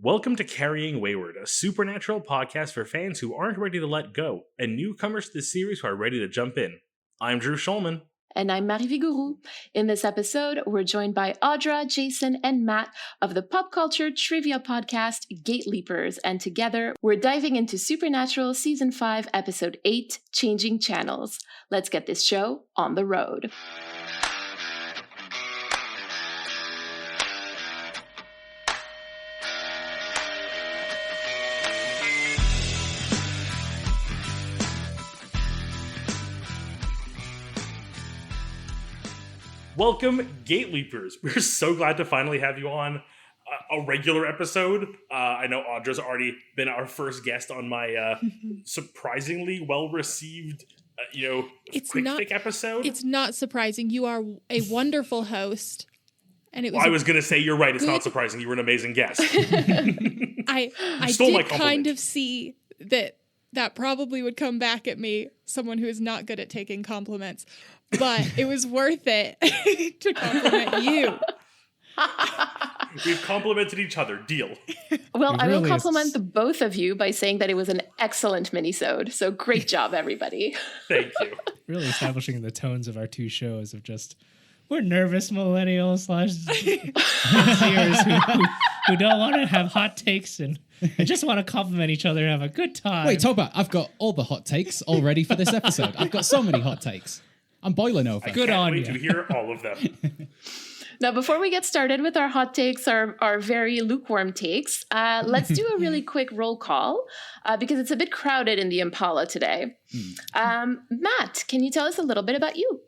Welcome to Carrying Wayward, a supernatural podcast for fans who aren't ready to let go, and newcomers to the series who are ready to jump in. I'm Drew Schulman. And I'm Marie Vigouroux. In this episode, we're joined by Audra, Jason, and Matt of the pop culture trivia podcast Gate Leapers, and together we're diving into Supernatural Season 5, Episode 8, Changing Channels. Let's get this show on the road. Welcome, Gate Leapers. We're so glad to finally have you on a regular episode. I know Audra's already been our first guest on my surprisingly well-received, quick fix episode. It's not surprising. You are a wonderful host. And it was I was going to say, you're right. It's not surprising. You were an amazing guest. I did kind of see that probably would come back at me, someone who is not good at taking compliments. But it was worth it to compliment you. We've complimented each other. Deal. Well, I will compliment the both of you by saying that it was an excellent mini-sode. So great job, everybody. Thank you. Really establishing the tones of our two shows of just, we're nervous millennials / who don't want to have hot takes and just want to compliment each other and have a good time. Wait, talk about, I've got all the hot takes all ready for this episode. I've got so many hot takes. I'm boiling over. I can't wait to hear all of them. Now, before we get started with our hot takes, our very lukewarm takes, let's do a really quick roll call because it's a bit crowded in the Impala today. Matt, can you tell us a little bit about you?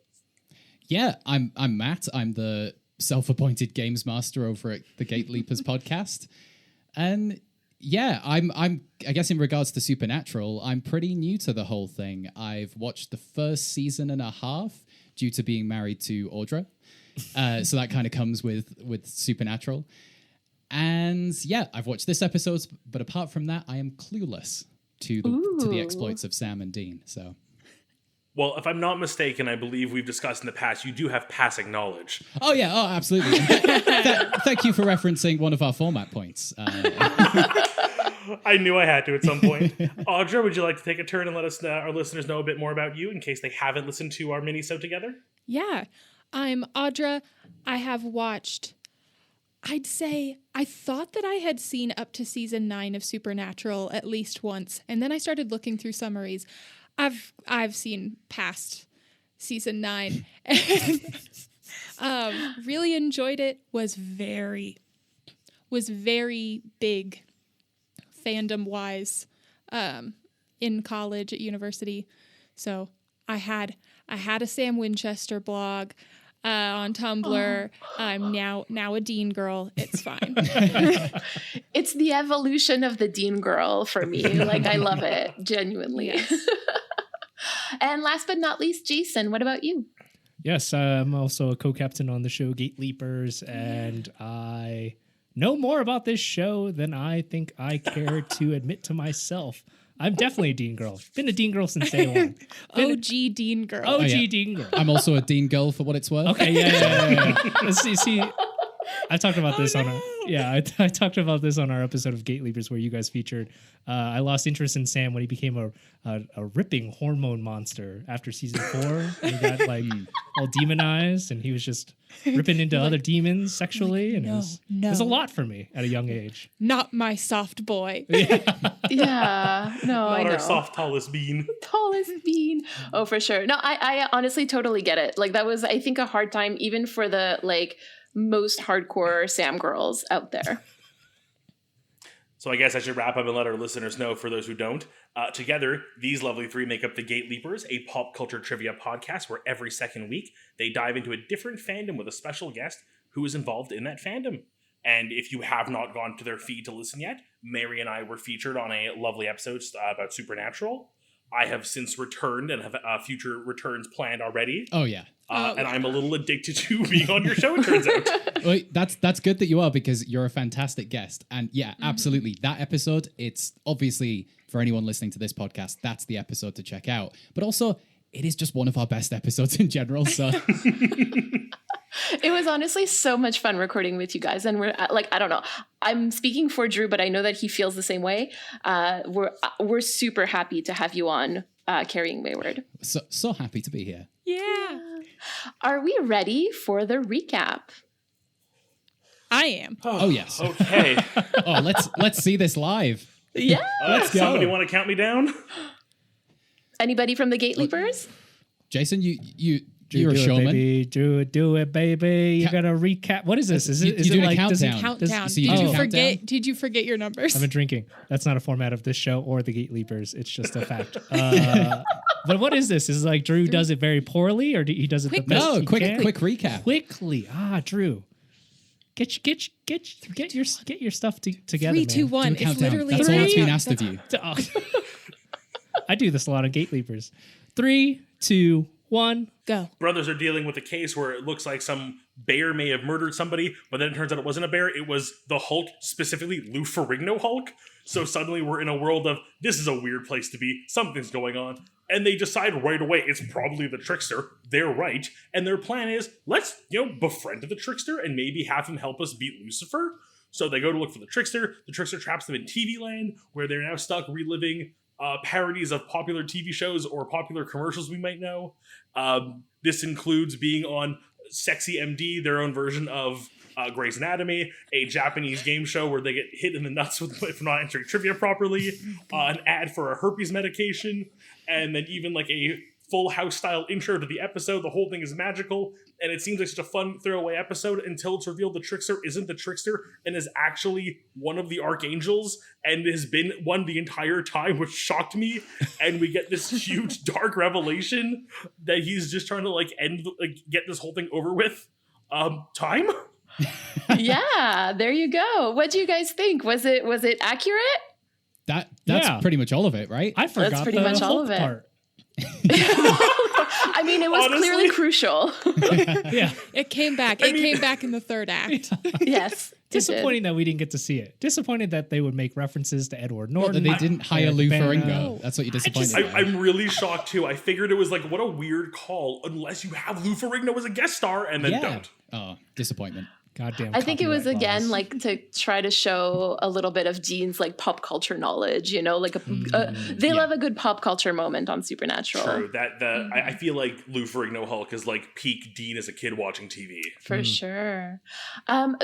Yeah, I'm Matt. I'm the self-appointed games master over at the Gate Leapers podcast. And yeah, I guess in regards to Supernatural, I'm pretty new to the whole thing. I've watched the first season and a half due to being married to Audra. So that kind of comes with Supernatural. And yeah, I've watched this episode, but apart from that, I am clueless to the exploits of Sam and Dean. So, well, if I'm not mistaken, I believe we've discussed in the past, you do have passing knowledge. Oh yeah, absolutely. Thank you for referencing one of our format points. I knew I had to at some point. Audra, would you like to take a turn and let us our listeners know a bit more about you in case they haven't listened to our mini-sode together? Yeah, I'm Audra. I have watched, I'd say, I thought that I had seen up to season 9 of Supernatural at least once, and then I started looking through summaries. I've seen past season 9 and really enjoyed it. Was very big fandom wise in college at university. So I had a Sam Winchester blog on Tumblr. I'm now a Dean girl. It's fine. It's the evolution of the Dean girl for me. Like, I love it, genuinely. Yes. And last but not least, Jason, what about you? Yes, I'm also a co-captain on the show Gate Leapers, and I know more about this show than I think I care to admit to myself. I'm definitely a Dean girl. Been a Dean girl since day one. OG Dean girl. OG Dean girl. I'm also a Dean girl for what it's worth. Okay, yeah. See, I talked about this on I talked about this on our episode of Gate Leapers where you guys featured. I lost interest in Sam when he became a ripping hormone monster after season 4. And he got all demonized, and he was just ripping into other demons sexually, and it was a lot for me at a young age. Not my soft boy. Yeah, no, Not I know. our soft tallest bean. Tallest bean. Oh, for sure. No, I honestly totally get it. Like, that was, I think, a hard time even for the most hardcore Sam girls out there. So I guess I should wrap up and let our listeners know, for those who don't. Together, these lovely three make up the Gate Leapers, a pop culture trivia podcast where every second week they dive into a different fandom with a special guest who is involved in that fandom. And if you have not gone to their feed to listen yet, Mary and I were featured on a lovely episode about Supernatural. I have since returned and have future returns planned already. Oh, yeah. And I'm a little addicted to being on your show, it turns out. Well, that's good that you are, because you're a fantastic guest. And yeah, absolutely. That episode, it's obviously, for anyone listening to this podcast, that's the episode to check out. But also, it is just one of our best episodes in general. So It was honestly so much fun recording with you guys. And we're like, I don't know. I'm speaking for Drew, but I know that he feels the same way. We're super happy to have you on Carrying Wayward. So happy to be here. Yeah. Are we ready for the recap? I am. Oh, yes. Okay. Oh, let's see this live. Yeah. Let's go. Somebody want to count me down? Anybody from the Gate Leapers? You're Drew, a do it, showman. baby. Drew, do it, baby. You Ca- gotta recap. What is this? Is You it, is do it a like does it- countdown. Countdown. So you Did do you a forget? countdown? Did you forget your numbers? I've been drinking. That's not a format of this show or the Gate Leapers. It's just a fact. But what is this? Is it like Drew does it very poorly, or he does it the Quickly. best No, he quick can? recap. Quickly. Drew, get your stuff together. 3, 2, man. 1. Do a It's countdown. literally That's all that's been three. asked of you. Oh. I do this a lot on Gate Leapers. 3, 2, 1. Go. Brothers are dealing with a case where it looks like some bear may have murdered somebody, but then it turns out it wasn't a bear. It was the Hulk, specifically Lou Ferrigno Hulk. So suddenly we're in a world of, this is a weird place to be. Something's going on. And they decide right away it's probably the Trickster. They're right. And their plan is, let's, befriend the Trickster and maybe have him help us beat Lucifer. So they go to look for the Trickster. The Trickster traps them in TV land, where they're now stuck reliving parodies of popular TV shows or popular commercials we might know. This includes being on Sexy MD, their own version of Grey's Anatomy, a Japanese game show where they get hit in the nuts for not answering trivia properly, an ad for a herpes medication, and then even like a Full House style intro to the episode. The whole thing is magical, and it seems like such a fun throwaway episode until it's revealed the Trickster isn't the Trickster and is actually one of the Archangels and has been one the entire time, which shocked me. And we get this huge dark revelation that he's just trying to get this whole thing over with. Time? Yeah, there you go. What do you guys think? Was it accurate? That's Yeah. pretty much all of it, right? I forgot pretty the much all Hulk of it. part. I mean, it was Honestly? clearly crucial. Yeah. It came back. I mean- Came back in the third act. Yes. it did. Disappointing that we didn't get to see it. Disappointed that they would make references to Edward Norton. They didn't hire Eric Lou Bana. Ferrigno. That's what you're disappointed about. I'm really shocked too. I figured it was like, what a weird call, unless you have Lou Ferrigno as a guest star and then don't. Oh, disappointment. Goddamn. I think it was copyright again laws. like to try to show a little bit of Dean's like pop culture knowledge, like they love a good pop culture moment on Supernatural. True. I feel like Lou Ferrigno Hulk is like peak Dean as a kid watching TV. For sure.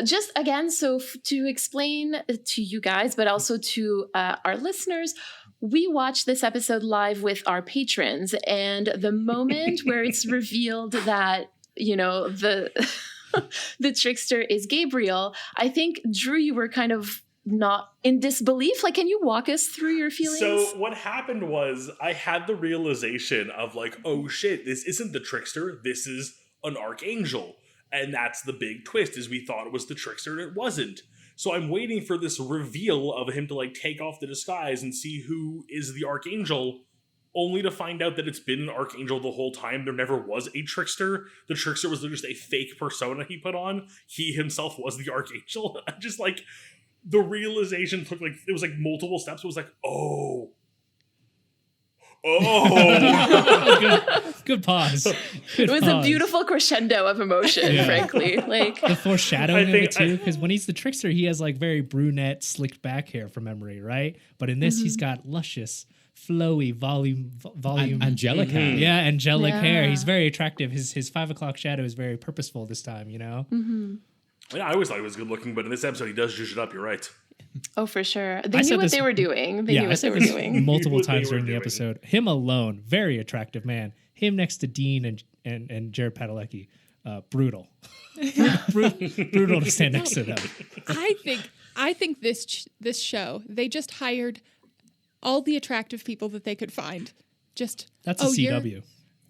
Just again, so to explain to you guys, but also to our listeners, we watched this episode live with our patrons, and the moment where it's revealed that, the Trickster is Gabriel, I think, Drew, you were kind of not in disbelief. Like, can you walk us through your feelings? So what happened was I had the realization of like, oh shit, this isn't the Trickster, this is an Archangel. And that's the big twist, is we thought it was the Trickster and it wasn't. So I'm waiting for this reveal of him to like take off the disguise and see who is the Archangel, only to find out that it's been an Archangel the whole time. There never was a Trickster. The Trickster was just a fake persona he put on. He himself was the Archangel. I'm just like, the realization took like, it was like multiple steps. It was like, oh. Good pause. it was a beautiful crescendo of emotion, Yeah. frankly. Like, The foreshadowing I of it think- too, because when he's the Trickster, he has like very brunette, slicked back hair from memory, right? But in this, he's got luscious, flowy, volume. Angelic hair. Yeah, angelic hair. Yeah. He's very attractive. His 5 o'clock shadow is very purposeful this time. Yeah, I always thought he was good looking, but in this episode he does zhuzh it up, you're right. oh, for sure. They I knew said what this- they were doing. They Yeah, knew I what they said were this doing. multiple What they times were during the doing. episode. Him alone, very attractive man. Him next to Dean and Jared Padalecki, brutal. Brutal to stand next to them. I think this show, they just hired all the attractive people that they could find. Just That's a CW.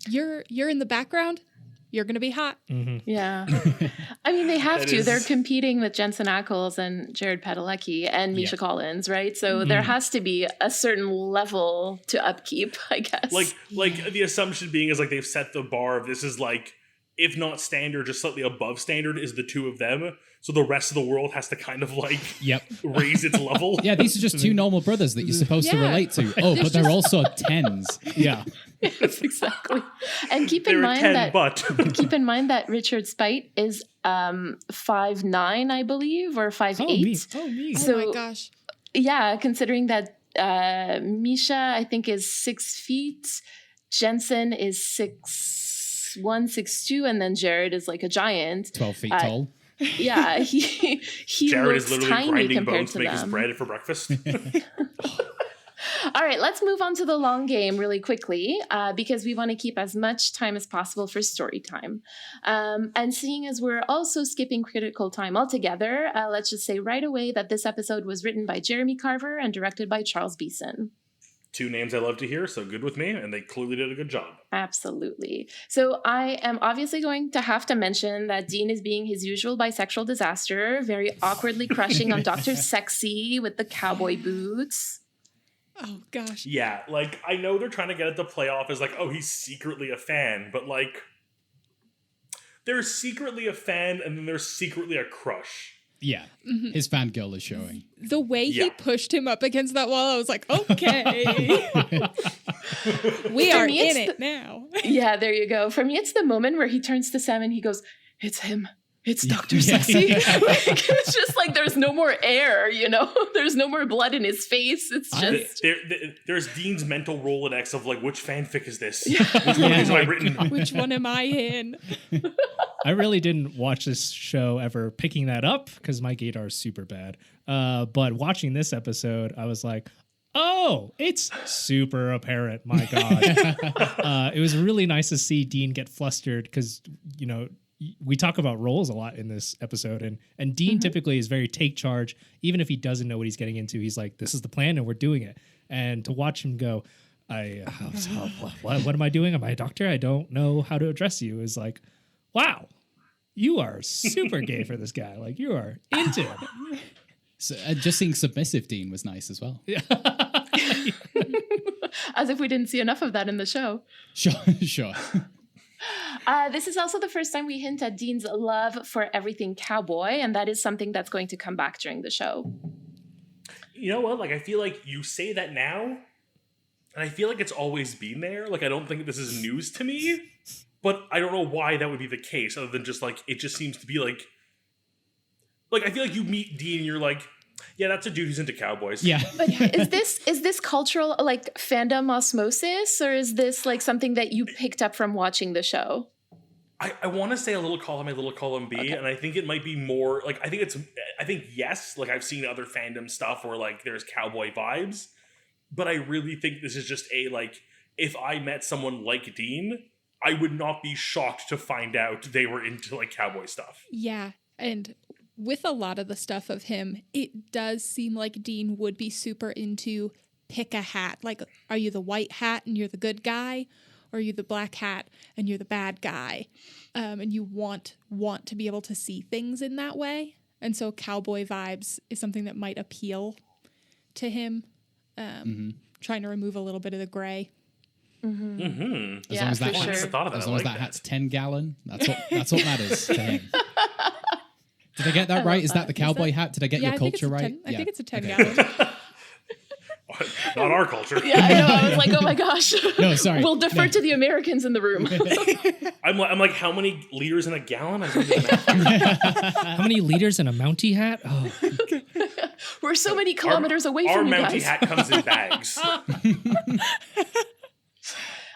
You're in the background. You're gonna be hot. Yeah. I mean, they have That to. is- They're competing with Jensen Ackles and Jared Padalecki and Misha Collins, right? So there has to be a certain level to upkeep, I guess. Like the assumption being is like they've set the bar of this is like, if not standard, just slightly above standard is the two of them. So the rest of the world has to kind of like Yep. raise its level. Yeah, these are just two normal brothers that you're supposed to Yeah. relate to. Oh, but they're also tens. Yeah. Yes, exactly. And keep They in were mind 10, that but keep in mind that Richard Speight is 5'9", I believe, or 5'8". Oh, me. Oh So- my gosh. Yeah, considering that Misha, I think, is 6 feet. Jensen is 6'1", 6'2", and then Jared is like a giant. 12 feet Uh, tall. Yeah, he Jared looks is literally tiny grinding compared bones to to make his them. bread for breakfast. All right, let's move on to the long game really quickly because we want to keep as much time as possible for story time. And seeing as we're also skipping critical time altogether, let's just say right away that this episode was written by Jeremy Carver and directed by Charles Beeson. 2 names I love to hear, so good with me, and they clearly did a good job. Absolutely. So I am obviously going to have to mention that Dean is being his usual bisexual disaster, very awkwardly crushing on Dr. Sexy with the cowboy boots. Oh gosh. Yeah, like, I know they're trying to get it to play off as like, oh, he's secretly a fan, but like, there's secretly a fan and then there's secretly a crush. Yeah. His fangirl is showing. The way he Yeah. pushed him up against that wall, I was like, okay. We For are me, it's in it now. Yeah, there you go. For me, it's the moment where he turns to Sam and he goes, "It's him. It's Dr. Yeah. Sexy." Like, it's just like there's no more air, you know? There's no more blood in his face. It's just... There's Dean's mental Rolodex of like, which fanfic is this? Yeah. Which one Yeah. is I written? Which one am I in? I really didn't watch this show ever picking that up because my gaydar is super bad. But watching this episode, I was like, oh, it's super apparent. My God. It was really nice to see Dean get flustered because, you know, we talk about roles a lot in this episode, and Dean typically is very take charge. Even if he doesn't know what he's getting into, he's like, this is the plan and we're doing it. And to watch him go, what am I doing? Am I a doctor? I don't know how to address you. Is like, wow, you are super gay for this guy. Like, you are into it. So, just seeing submissive Dean was nice as well. As if we didn't see enough of that in the show. Sure, sure. This is also the first time we hint at Dean's love for everything cowboy, and that is something that's going to come back during the show. You know what? Like, I feel like you say that now, and I feel like it's always been there. Like, I don't think this is news to me, but I don't know why that would be the case, other than just, like, it just seems to be, like, I feel like you meet Dean and you're like, yeah, that's a dude who's into cowboys. Yeah. But is this cultural, like, fandom osmosis, or is this, like, something that you picked up from watching the show? I want to say a little column A, little column B, and I think it might be more, like, I think yes, like, I've seen other fandom stuff where, like, there's cowboy vibes, but I really think this is just a, like, if I met someone like Dean, I would not be shocked to find out they were into, like, cowboy stuff. Yeah. And with a lot of the stuff of him, it does seem like Dean would be super into pick a hat. Like, are you the white hat and you're the good guy? Or are you the black hat and you're the bad guy? And you want to be able to see things in that way. And so cowboy vibes is something that might appeal to him. Trying to remove a little bit of the gray. Mm-hmm. As Yeah, long as that for I sure. never thought of that. As I long as like that hat's 10 gallon, that's what matters to him. Did I get that I right? love Is that that. the cowboy hat? Did I get your I think it's culture a right? 10, I think it's a 10 Okay. gallon. Not our culture. Yeah, I know. I was like, oh my gosh. No, sorry. We'll defer No. to the Americans in the room. I'm like, how many liters in a gallon? I don't know. How many liters in a Mountie hat? Oh, We're so many kilometers away Our from you Mountie guys. hat comes in bags.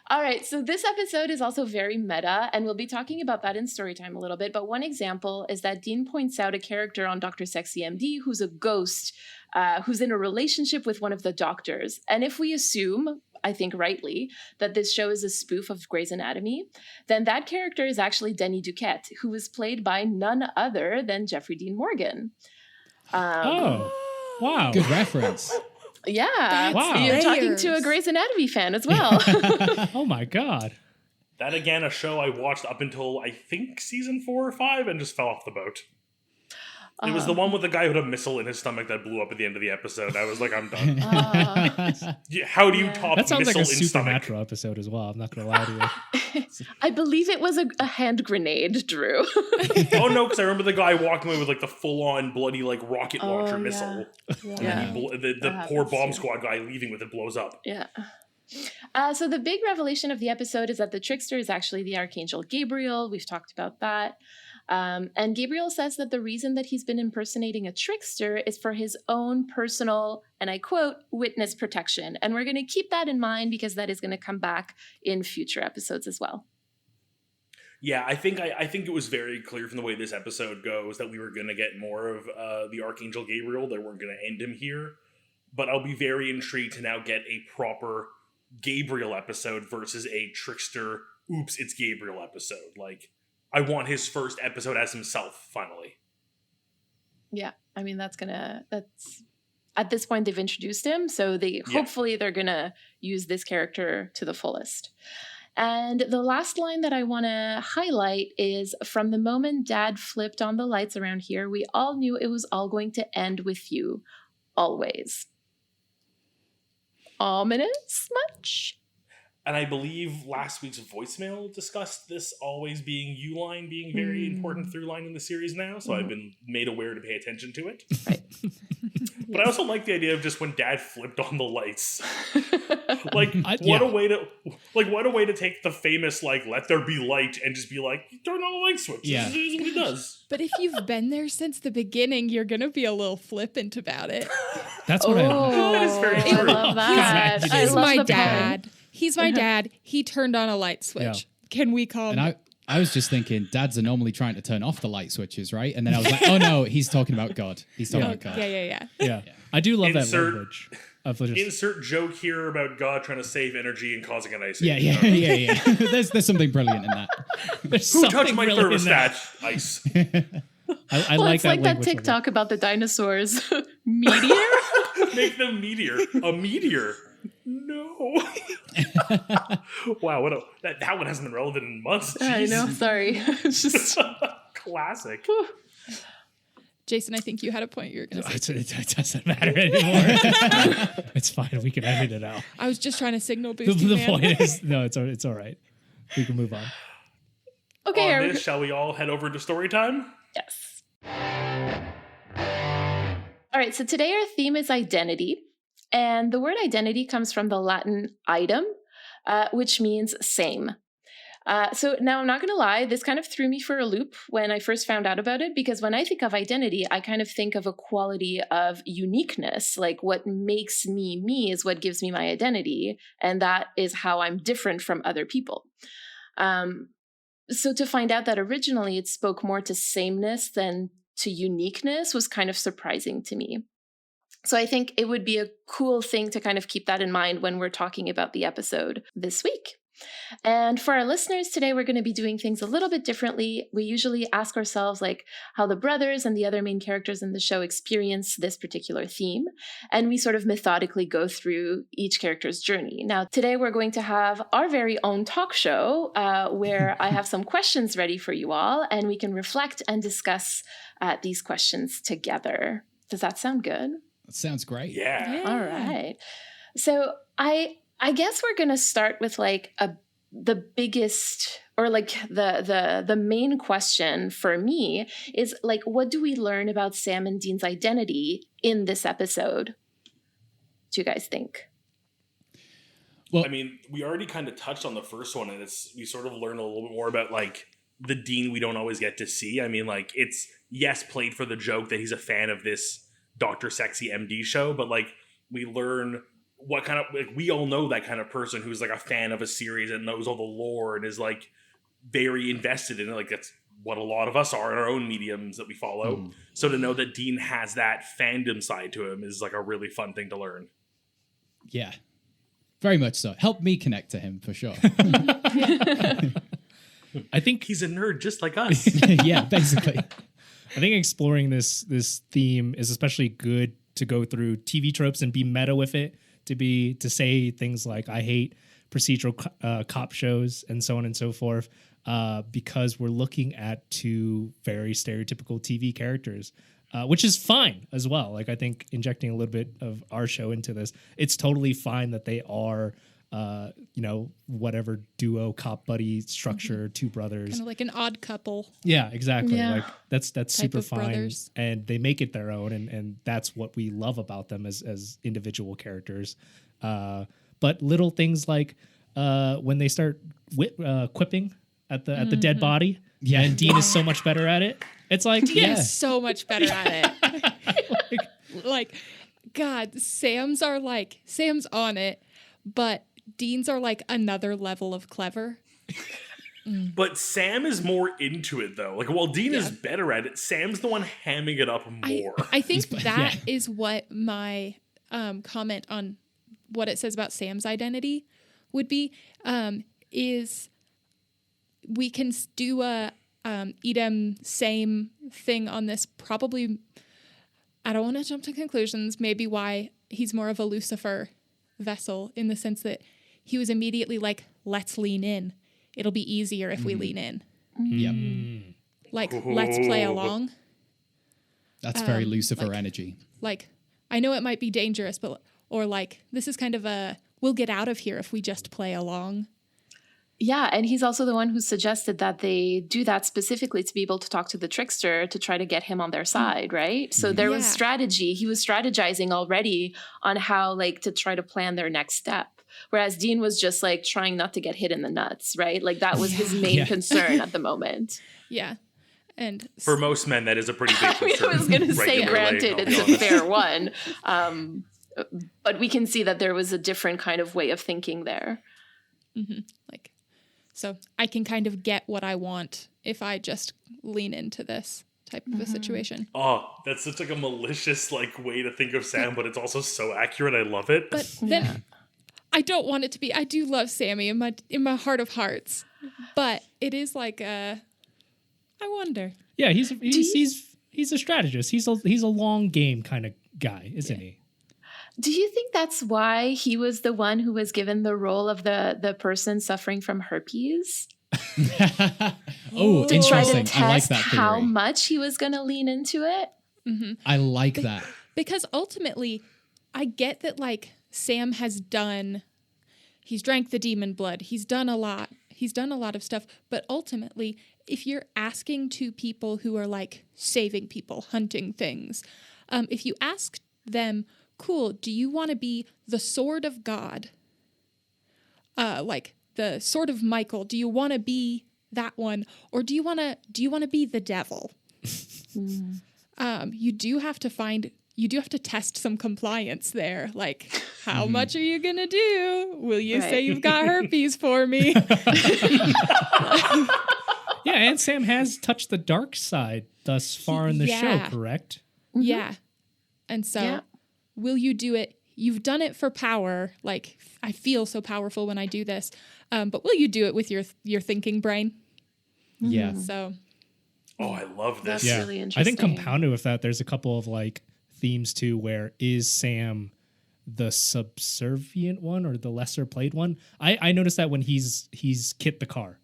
All right, so this episode is also very meta, and we'll be talking about that in storytime a little bit. But one example is that Dean points out a character on Dr. Sexy MD who's a ghost, who's in a relationship with one of the doctors. And if we assume, I think rightly, that this show is a spoof of Grey's Anatomy, then that character is actually Denny Duquette, who was played by none other than Jeffrey Dean Morgan. oh, wow. Good reference. Yeah, Wow. you're talking to a Layers. Grey's Anatomy fan as well. Oh my God. That, again, a show I watched up until, I think, season 4 or 5 and just fell off the boat. It was the one with the guy who had a missile in his stomach that blew up at the end of the episode. I was like, I'm done. Yeah, how do you Yeah. top That sounds like missile a in stomach? supernatural episode as well. I'm not going to lie to you. I believe it was a hand grenade, Drew. Oh, no, because I remember the guy walking away with, like, the full-on bloody, like, rocket Oh, launcher yeah. missile. Yeah. And then the That poor happens bomb too. squad guy leaving with it blows up. Yeah. So the big revelation of the episode is that the trickster is actually the Archangel Gabriel. We've talked about that. And Gabriel says that the reason that he's been impersonating a trickster is for his own personal, and I quote, witness protection. And we're going to keep that in mind because that is going to come back in future episodes as well. Yeah, I think it was very clear from the way this episode goes that we were going to get more of the Archangel Gabriel. That we're going to end him here. But I'll be very intrigued to now get a proper Gabriel episode versus a trickster, oops, it's Gabriel episode. Like, I want his first episode as himself, finally. Yeah, I mean, that's at this point they've introduced him, so hopefully they're gonna use this character to the fullest. And the last line that I want to highlight is, from the moment Dad flipped on the lights around here, we all knew it was all going to end with you, always. Ominous much? And I believe last week's voicemail discussed this always being you line being very important through line in the series now, so I've been made aware to pay attention to it. Right. But I also like the idea of just when Dad flipped on the lights. Like, Yeah. what a way to take the famous, like, let there be light and just be like, turn on the light switch. Yeah. This is what he does. But if you've been there since the beginning, you're going to be a little flippant about it. That's what I Oh, That is very I true. love that. God, I He's love my the dad. pun. He's my dad. He turned on a light switch. Yeah. Can we call him? And I was just thinking, dads are normally trying to turn off the light switches, right? And then I was like, oh no, he's talking about God. He's talking about God. Yeah. Yeah. I do love that Insert- language. Of just, Insert joke here about God trying to save energy and causing an ice age. Yeah. There's something brilliant in that. there's Who touched something my really in that. thermostat? Ice. I Well, like it's that like that language a lot. TikTok about the dinosaurs. Meteor? Make them meteor. A meteor. No. Wow, that one hasn't been relevant in months. I know, Jeez. sorry. It's just Classic. Jason, I think you had a point you were going to say. It doesn't matter anymore. It's fine. We can edit it out. I was just trying to signal boost The you, man. point is, no, it's all right. We can move on. okay. On are we- this, shall we all head over to story time? Yes. All right, so today our theme is identity. And the word identity comes from the Latin idem, which means same. So now I'm not going to lie, this kind of threw me for a loop when I first found out about it, because when I think of identity, I kind of think of a quality of uniqueness. Like what makes me me is what gives me my identity. And that is how I'm different from other people. So to find out that originally it spoke more to sameness than to uniqueness was kind of surprising to me. So I think it would be a cool thing to kind of keep that in mind when we're talking about the episode this week. And for our listeners today, we're going to be doing things a little bit differently. We usually ask ourselves like how the brothers and the other main characters in the show experience this particular theme. And we sort of methodically go through each character's journey. Now, today we're going to have our very own talk show where I have some questions ready for you all, and we can reflect and discuss these questions together. Does that sound good? That sounds great. Yeah. All right. So I guess we're gonna start with like the biggest or like the main question for me is like, what do we learn about Sam and Dean's identity in this episode? Do you guys think? Well, I mean, we already kind of touched on the first one, and we sort of learn a little bit more about like the Dean we don't always get to see. I mean, like it's played for the joke that he's a fan of this Dr. Sexy MD show, but like we learn what kind of, like, we all know that kind of person who's like a fan of a series and knows all the lore and is like very invested in it. Like that's what a lot of us are in our own mediums that we follow. So to know that Dean has that fandom side to him is like a really fun thing to learn. yeah, very much so. Help me connect to him for sure. I think He's a nerd just like us. Yeah, basically. I think exploring this theme is especially good to go through TV tropes and be meta with it. To say things like I hate procedural cop shows and so on and so forth, because we're looking at two very stereotypical TV characters, which is fine as well. Like I think injecting a little bit of our show into this, it's totally fine that they are, whatever duo cop buddy structure, two brothers. Kind of like an odd couple. Yeah, exactly. Yeah. Like that's super of fine, brothers. and they make it their own, and that's what we love about them as individual characters. But but little things like when they start quipping at the dead body, and Dean is so much better at it. It's like, Dean is so much better at it. like, God, Sam's on it, but Dean's are like another level of clever. But Sam is more into it, though. Like, while Dean is better at it, Sam's the one hamming it up more. I think that is what my comment on what it says about Sam's identity would be, is we can do a Edom same thing on this. Probably, I don't want to jump to conclusions, maybe why he's more of a Lucifer vessel in the sense that he was immediately like, let's lean in. It'll be easier if we lean in. Yep. Like, let's play along. That's very Lucifer energy. Like, I know it might be dangerous, but, or like, this is kind of a, we'll get out of here if we just play along. Yeah, and he's also the one who suggested that they do that specifically to be able to talk to the trickster to try to get him on their side, right? So there was strategy. He was strategizing already on how, like, to try to plan their next step. Whereas Dean was just like trying not to get hit in the nuts, right? Like that was his main concern at the moment. Yeah. And for most men, that is a pretty big concern. I was going to say, granted, it's a fair one. But we can see that there was a different kind of way of thinking there. Mm-hmm. Like, so I can kind of get what I want if I just lean into this type of a situation. Oh, that's such like a malicious like way to think of Sam, but it's also so accurate. I love it. But then I don't want it to be. I do love Sammy in my heart of hearts, but it is like I wonder. Yeah, he's a strategist. He's a long game kind of guy, isn't he? Do you think that's why he was the one who was given the role of the person suffering from herpes? Oh, to interesting. try to I like test that theory. how much he was going to lean into it? Mm-hmm. I like that. Because ultimately, I get that, like, Sam he's drank the demon blood. He's done a lot. He's done a lot of stuff. But ultimately, if you're asking two people who are, like, saving people, hunting things, if you ask them, cool, do you want to be the sword of God? Like, the sword of Michael, do you want to be that one? Or do you want to be the devil? You do have to test some compliance there. Like, how much are you going to do? Will you say you've got herpes for me? Yeah, and Sam has touched the dark side thus far in the show, correct? Yeah. And so, will you do it? You've done it for power. Like, I feel so powerful when I do this. But will you do it with your thinking brain? Yeah. So. Oh, I love this. That's really interesting. I think compounded with that, there's a couple of like themes too, where is Sam the subservient one or the lesser played one? I noticed that when he's Kit the car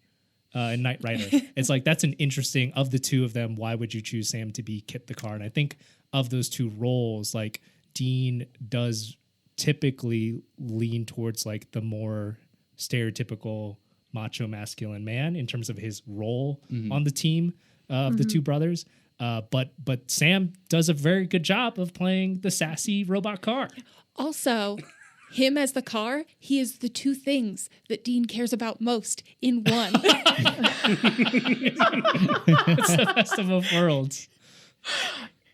in Knight Rider. It's like, that's an interesting, of the two of them, why would you choose Sam to be Kit the car? And I think of those two roles, like Dean does typically lean towards like the more stereotypical macho masculine man in terms of his role on the team of the two brothers. But Sam does a very good job of playing the sassy robot car. Also, him as the car, he is the two things that Dean cares about most in one. It's the best of both worlds.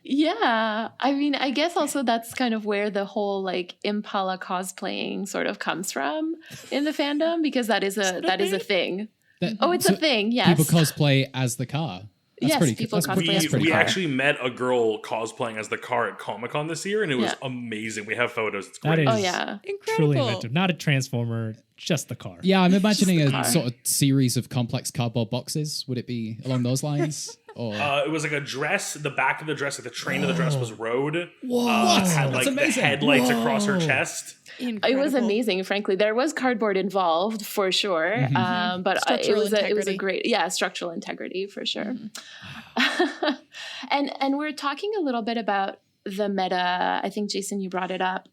Yeah. I mean, I guess also that's kind of where the whole like Impala cosplaying sort of comes from in the fandom, because that is a thing. It's a thing. Yes. People cosplay as the car. People cosplay as the We car. actually met a girl cosplaying as the car at Comic-Con this year, and it was amazing. We have photos. It's great. That is Incredible. truly inventive. Not a transformer, just the car. Yeah, I'm imagining a car. sort of series of complex cardboard boxes. Would it be along those lines? Or It was like a dress. The back of the dress, like the train of the dress, was rode. What? Had like That's the amazing. headlights across her chest. It was amazing, frankly. There was cardboard involved for sure, but Structural it was a integrity. great, structural integrity for sure. And we're talking a little bit about the meta. I think Jason, you brought it up.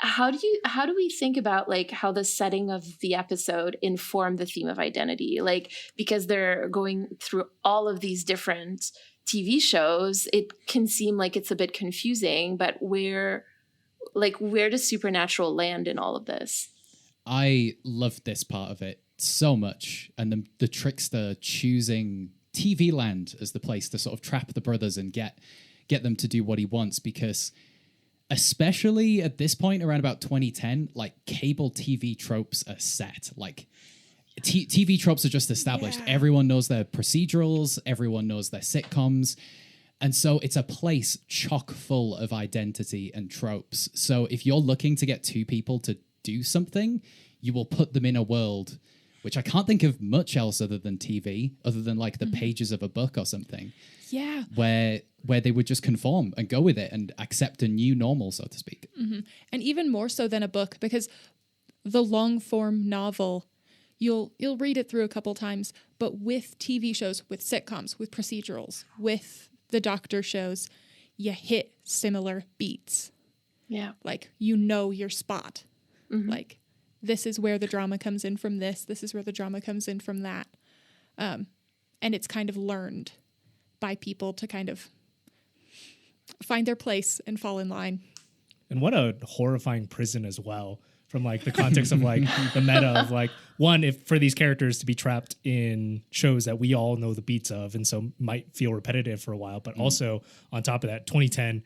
How do we think about like how the setting of the episode informed the theme of identity? Like, because they're going through all of these different TV shows, it can seem like it's a bit confusing, but like, where does Supernatural land in all of this? I loved this part of it so much, and the trickster choosing TV Land as the place to sort of trap the brothers and get them to do what he wants, because especially at this point around about 2010, like cable TV tropes are set. Like TV tropes are just established. Yeah. Everyone knows their procedurals, everyone knows their sitcoms. And so it's a place chock full of identity and tropes. So if you're looking to get two people to do something, you will put them in a world, which I can't think of much else other than TV, other than like the pages of a book or something, Yeah. where they would just conform and go with it and accept a new normal, so to speak. And even more so than a book, because the long form novel, you'll read it through a couple times, but with TV shows, with sitcoms, with procedurals, with the doctor shows, you hit similar beats. Yeah. Like, you know your spot. Like, this is where the drama comes in from this. This is where the drama comes in from that. And it's kind of learned by people to kind of find their place and fall in line. And what a horrifying prison as well, from like the context of like the meta of like, one, if for these characters to be trapped in shows that we all know the beats of and so might feel repetitive for a while, but also on top of that, 2010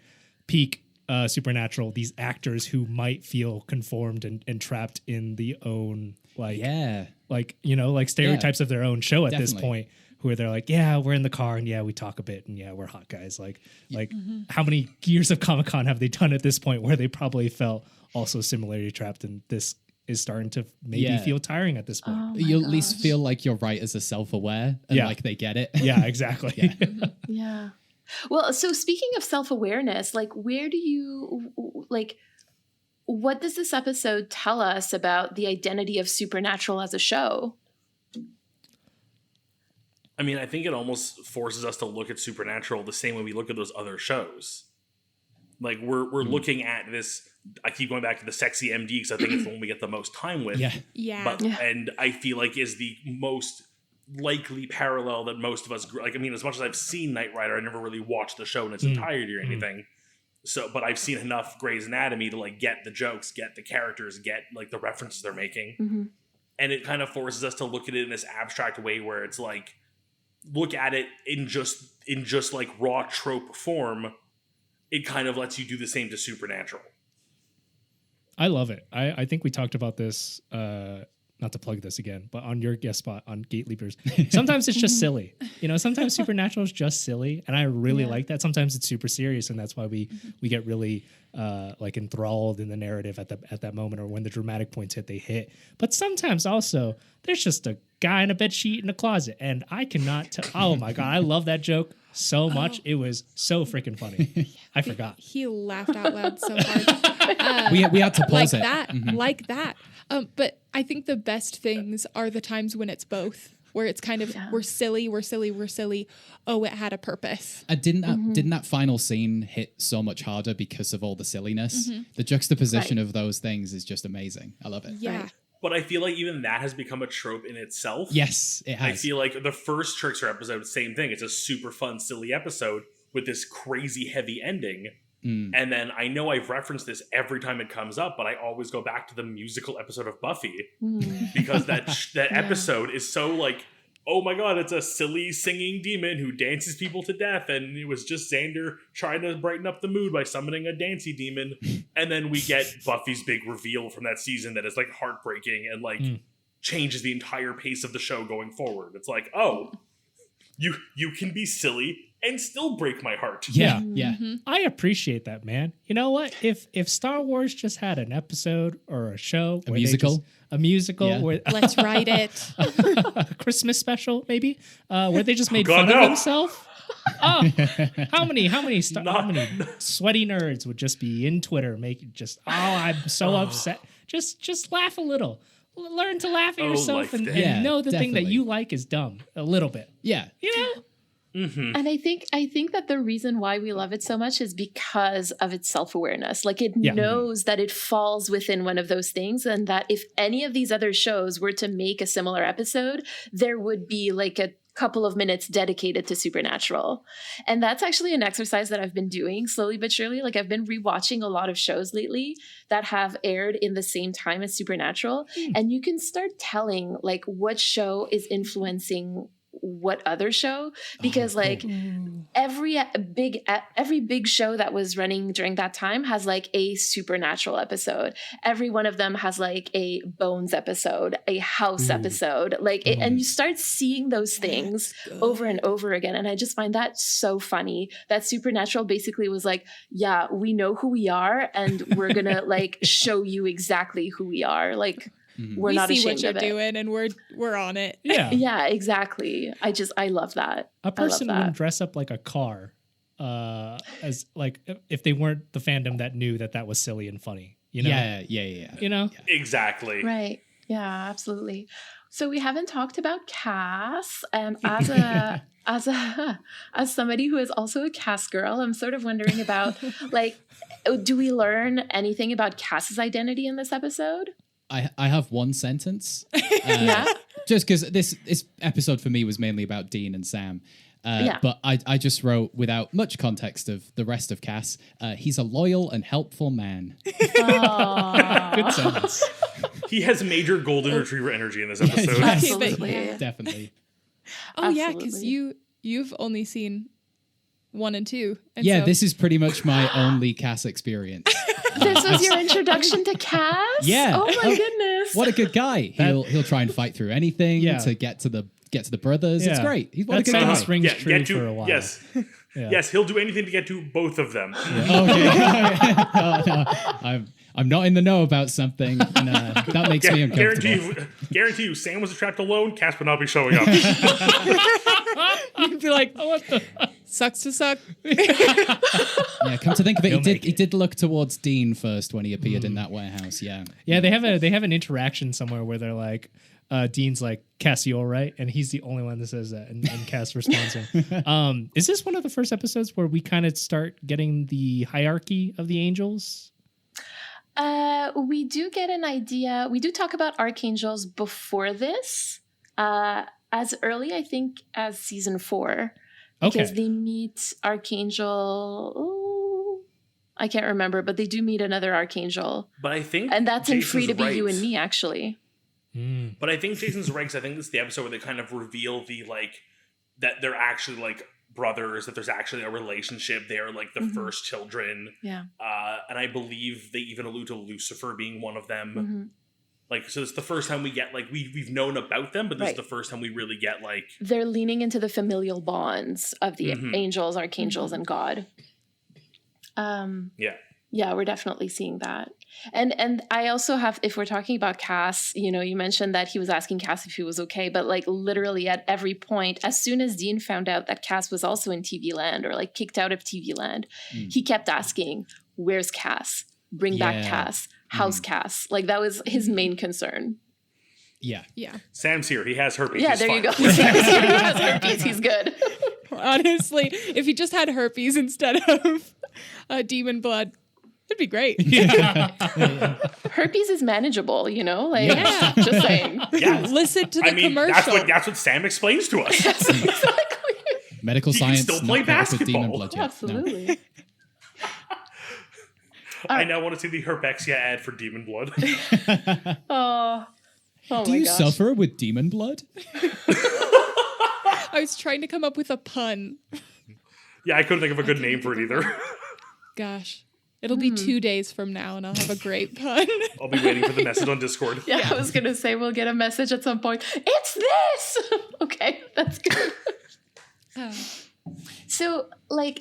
peak Supernatural, these actors who might feel conformed and trapped in the own like like stereotypes of their own show at this Definitely. point, where they're like, yeah, we're in the car and yeah, we talk a bit and yeah, we're hot guys. Like how many years of Comic-Con have they done at this point where they probably felt also similarly trapped, and this is starting to maybe feel tiring at this point. Oh my You'll at least gosh. feel like your writers are self-aware and like they get it. Yeah, exactly. Yeah. Well, so speaking of self-awareness, like, where do you, like, what does this episode tell us about the identity of Supernatural as a show? I mean, I think it almost forces us to look at Supernatural the same way we look at those other shows. Like, we're looking at this. I keep going back to the sexy MD because I think it's the one we get the most time with. Yeah. Yeah. But and I feel like is the most likely parallel that most of us like. I mean, as much as I've seen Knight Rider, I never really watched the show in its entirety or anything. So, but I've seen enough Grey's Anatomy to like get the jokes, get the characters, get like the references they're making, and it kind of forces us to look at it in this abstract way where it's like, look at it in just like raw trope form. It kind of lets you do the same to Supernatural. I love it. I think we talked about this, not to plug this again, but on your guest spot on Gate Leapers. Sometimes it's just silly. You know, sometimes Supernatural is just silly, and I really like that. Sometimes it's super serious, and that's why we get really like enthralled in the narrative at that moment, or when the dramatic points hit, they hit. But sometimes also there's just a guy in a bed sheet in a closet, and I cannot tell. Oh my God, I love that joke so much. It was so freaking funny. I forgot. He laughed out loud so hard. We had to pause like it. that, like that. But I think the best things are the times when it's both, where it's kind of we're silly. Oh, it had a purpose. Didn't that final scene hit so much harder because of all the silliness? The juxtaposition of those things is just amazing. I love it. Yeah. Right. But I feel like even that has become a trope in itself. Yes, it has. I feel like the first Trickster episode, same thing. It's a super fun, silly episode with this crazy heavy ending. And then I know I've referenced this every time it comes up, but I always go back to the musical episode of Buffy because that episode is so like, oh my God, it's a silly singing demon who dances people to death. And it was just Xander trying to brighten up the mood by summoning a dancy demon. And then we get Buffy's big reveal from that season that is like heartbreaking and like changes the entire pace of the show going forward. It's like, oh, you can be silly and still break my heart. Yeah. I appreciate that, man. You know what? If Star Wars just had an episode or a show, A where they musical? just- a musical, Yeah. where Let's write it. a Christmas special, maybe, where they just made God, fun of no. themselves. Oh, how many sweaty nerds would just be in Twitter making just, oh, I'm so upset. Just laugh a little. Learn to laugh at Oh, yourself life and, day. Yeah, and know the thing that definitely. you like is dumb a little bit. Yeah. You know? And I think that the reason why we love it so much is because of its self-awareness. Like, it knows that it falls within one of those things, and that if any of these other shows were to make a similar episode, there would be like couple of minutes dedicated to Supernatural. And that's actually an exercise that I've been doing slowly but surely. Like I've been rewatching a lot of shows lately that have aired in the same time as Supernatural. And you can start telling like what show is influencing what other show, because like every big show that was running during that time has like a Supernatural episode. Every one of them has like a Bones episode, a House episode, like and you start seeing those things over and over again. And I just find that so funny that Supernatural basically was like, yeah, we know who we are and we're gonna like show you exactly who we are. Like we're we not see ashamed what you're of it. doing, and we're on it. Yeah. Yeah, exactly. I love that. A person I love would that. dress up like a car, as like if they weren't the fandom that knew that was silly and funny. You know? Yeah. You know? Exactly. Right. Yeah, absolutely. So we haven't talked about Cass. As somebody who is also a Cass girl, I'm sort of wondering about like, do we learn anything about Cass's identity in this episode? I have one sentence. Yeah. Just because this episode for me was mainly about Dean and Sam. Yeah. But I just wrote, without much context of the rest of Cass, he's a loyal and helpful man. Good sentence. He has major golden retriever energy in this episode. Yes. Absolutely. Definitely. Oh yeah, because Absolutely. you've only seen 1 and 2. And Yeah, so- this is pretty much my only Cass experience. This was your introduction to Cass? Yeah. Oh my goodness. What a good guy. He'll try and fight through anything Yeah. to get to the brothers. It's Yeah. great. He's what a That good sentence guy. rings Yeah, true get to for a while. yes, Yeah. yes, he'll do anything to get to both of them. Okay. No, I'm not in the know about something. And, that makes me uncomfortable. Guarantee you, Sam was trapped alone. Cass would not be showing up. You'd be like, what the sucks to suck. Yeah, come to think of it, He'll make he did look towards Dean first when he appeared in that warehouse. Yeah. Yeah, they have an interaction somewhere where they're like, Dean's like, Cass, you all right? And he's the only one that says that, and Cass responds to him. Is this one of the first episodes where we kind of start getting the hierarchy of the angels? We do get an idea. We do talk about archangels before this, as early, I think, as season 4. Because Okay. they meet Archangel. Ooh, I can't remember, but they do meet another Archangel. But I think, And that's in Jason's Free to Be right. You and Me, actually. But I think Jason's right, 'cause I think this is the episode where they kind of reveal the like that they're actually like brothers, that there's actually a relationship. They're like the first children. Yeah. And I believe they even allude to Lucifer being one of them. Mhm. Like, so it's the first time we get like we've known about them, but this Right. is the first time we really get like They're leaning into the familial bonds of the Mhm. angels, archangels, and God. yeah. Yeah, we're definitely seeing that. And I also have, if we're talking about Cass, you know, you mentioned that he was asking Cass if he was okay, but like literally at every point, as soon as Dean found out that Cass was also in TV Land or like kicked out of TV Land, he kept asking, where's Cass? Bring back Yeah. Cass. How's Cass? Like that was his main concern. Yeah. Yeah. Sam's here. He has herpes. Yeah, He's there you fine. go. He has herpes. He's good. Honestly, if he just had herpes instead of demon blood, it'd be great. Herpes is manageable, you know? Like, Yeah. just saying. Yeah. Listen to the I mean, commercial. that's what Sam explains to us. Exactly. Medical He can science still play not paired with demon basketball. blood yet. No. Absolutely. I now want to see the Herpexia ad for Demon Blood. Oh Do my you gosh. suffer with demon blood? I was trying to come up with a pun. Yeah, I couldn't think of a good name for it either. Gosh. It'll be 2 days from now and I'll have a great pun. I'll be waiting for the message on Discord. Yeah, I was gonna say we'll get a message at some point. It's this. Okay, that's good. So, like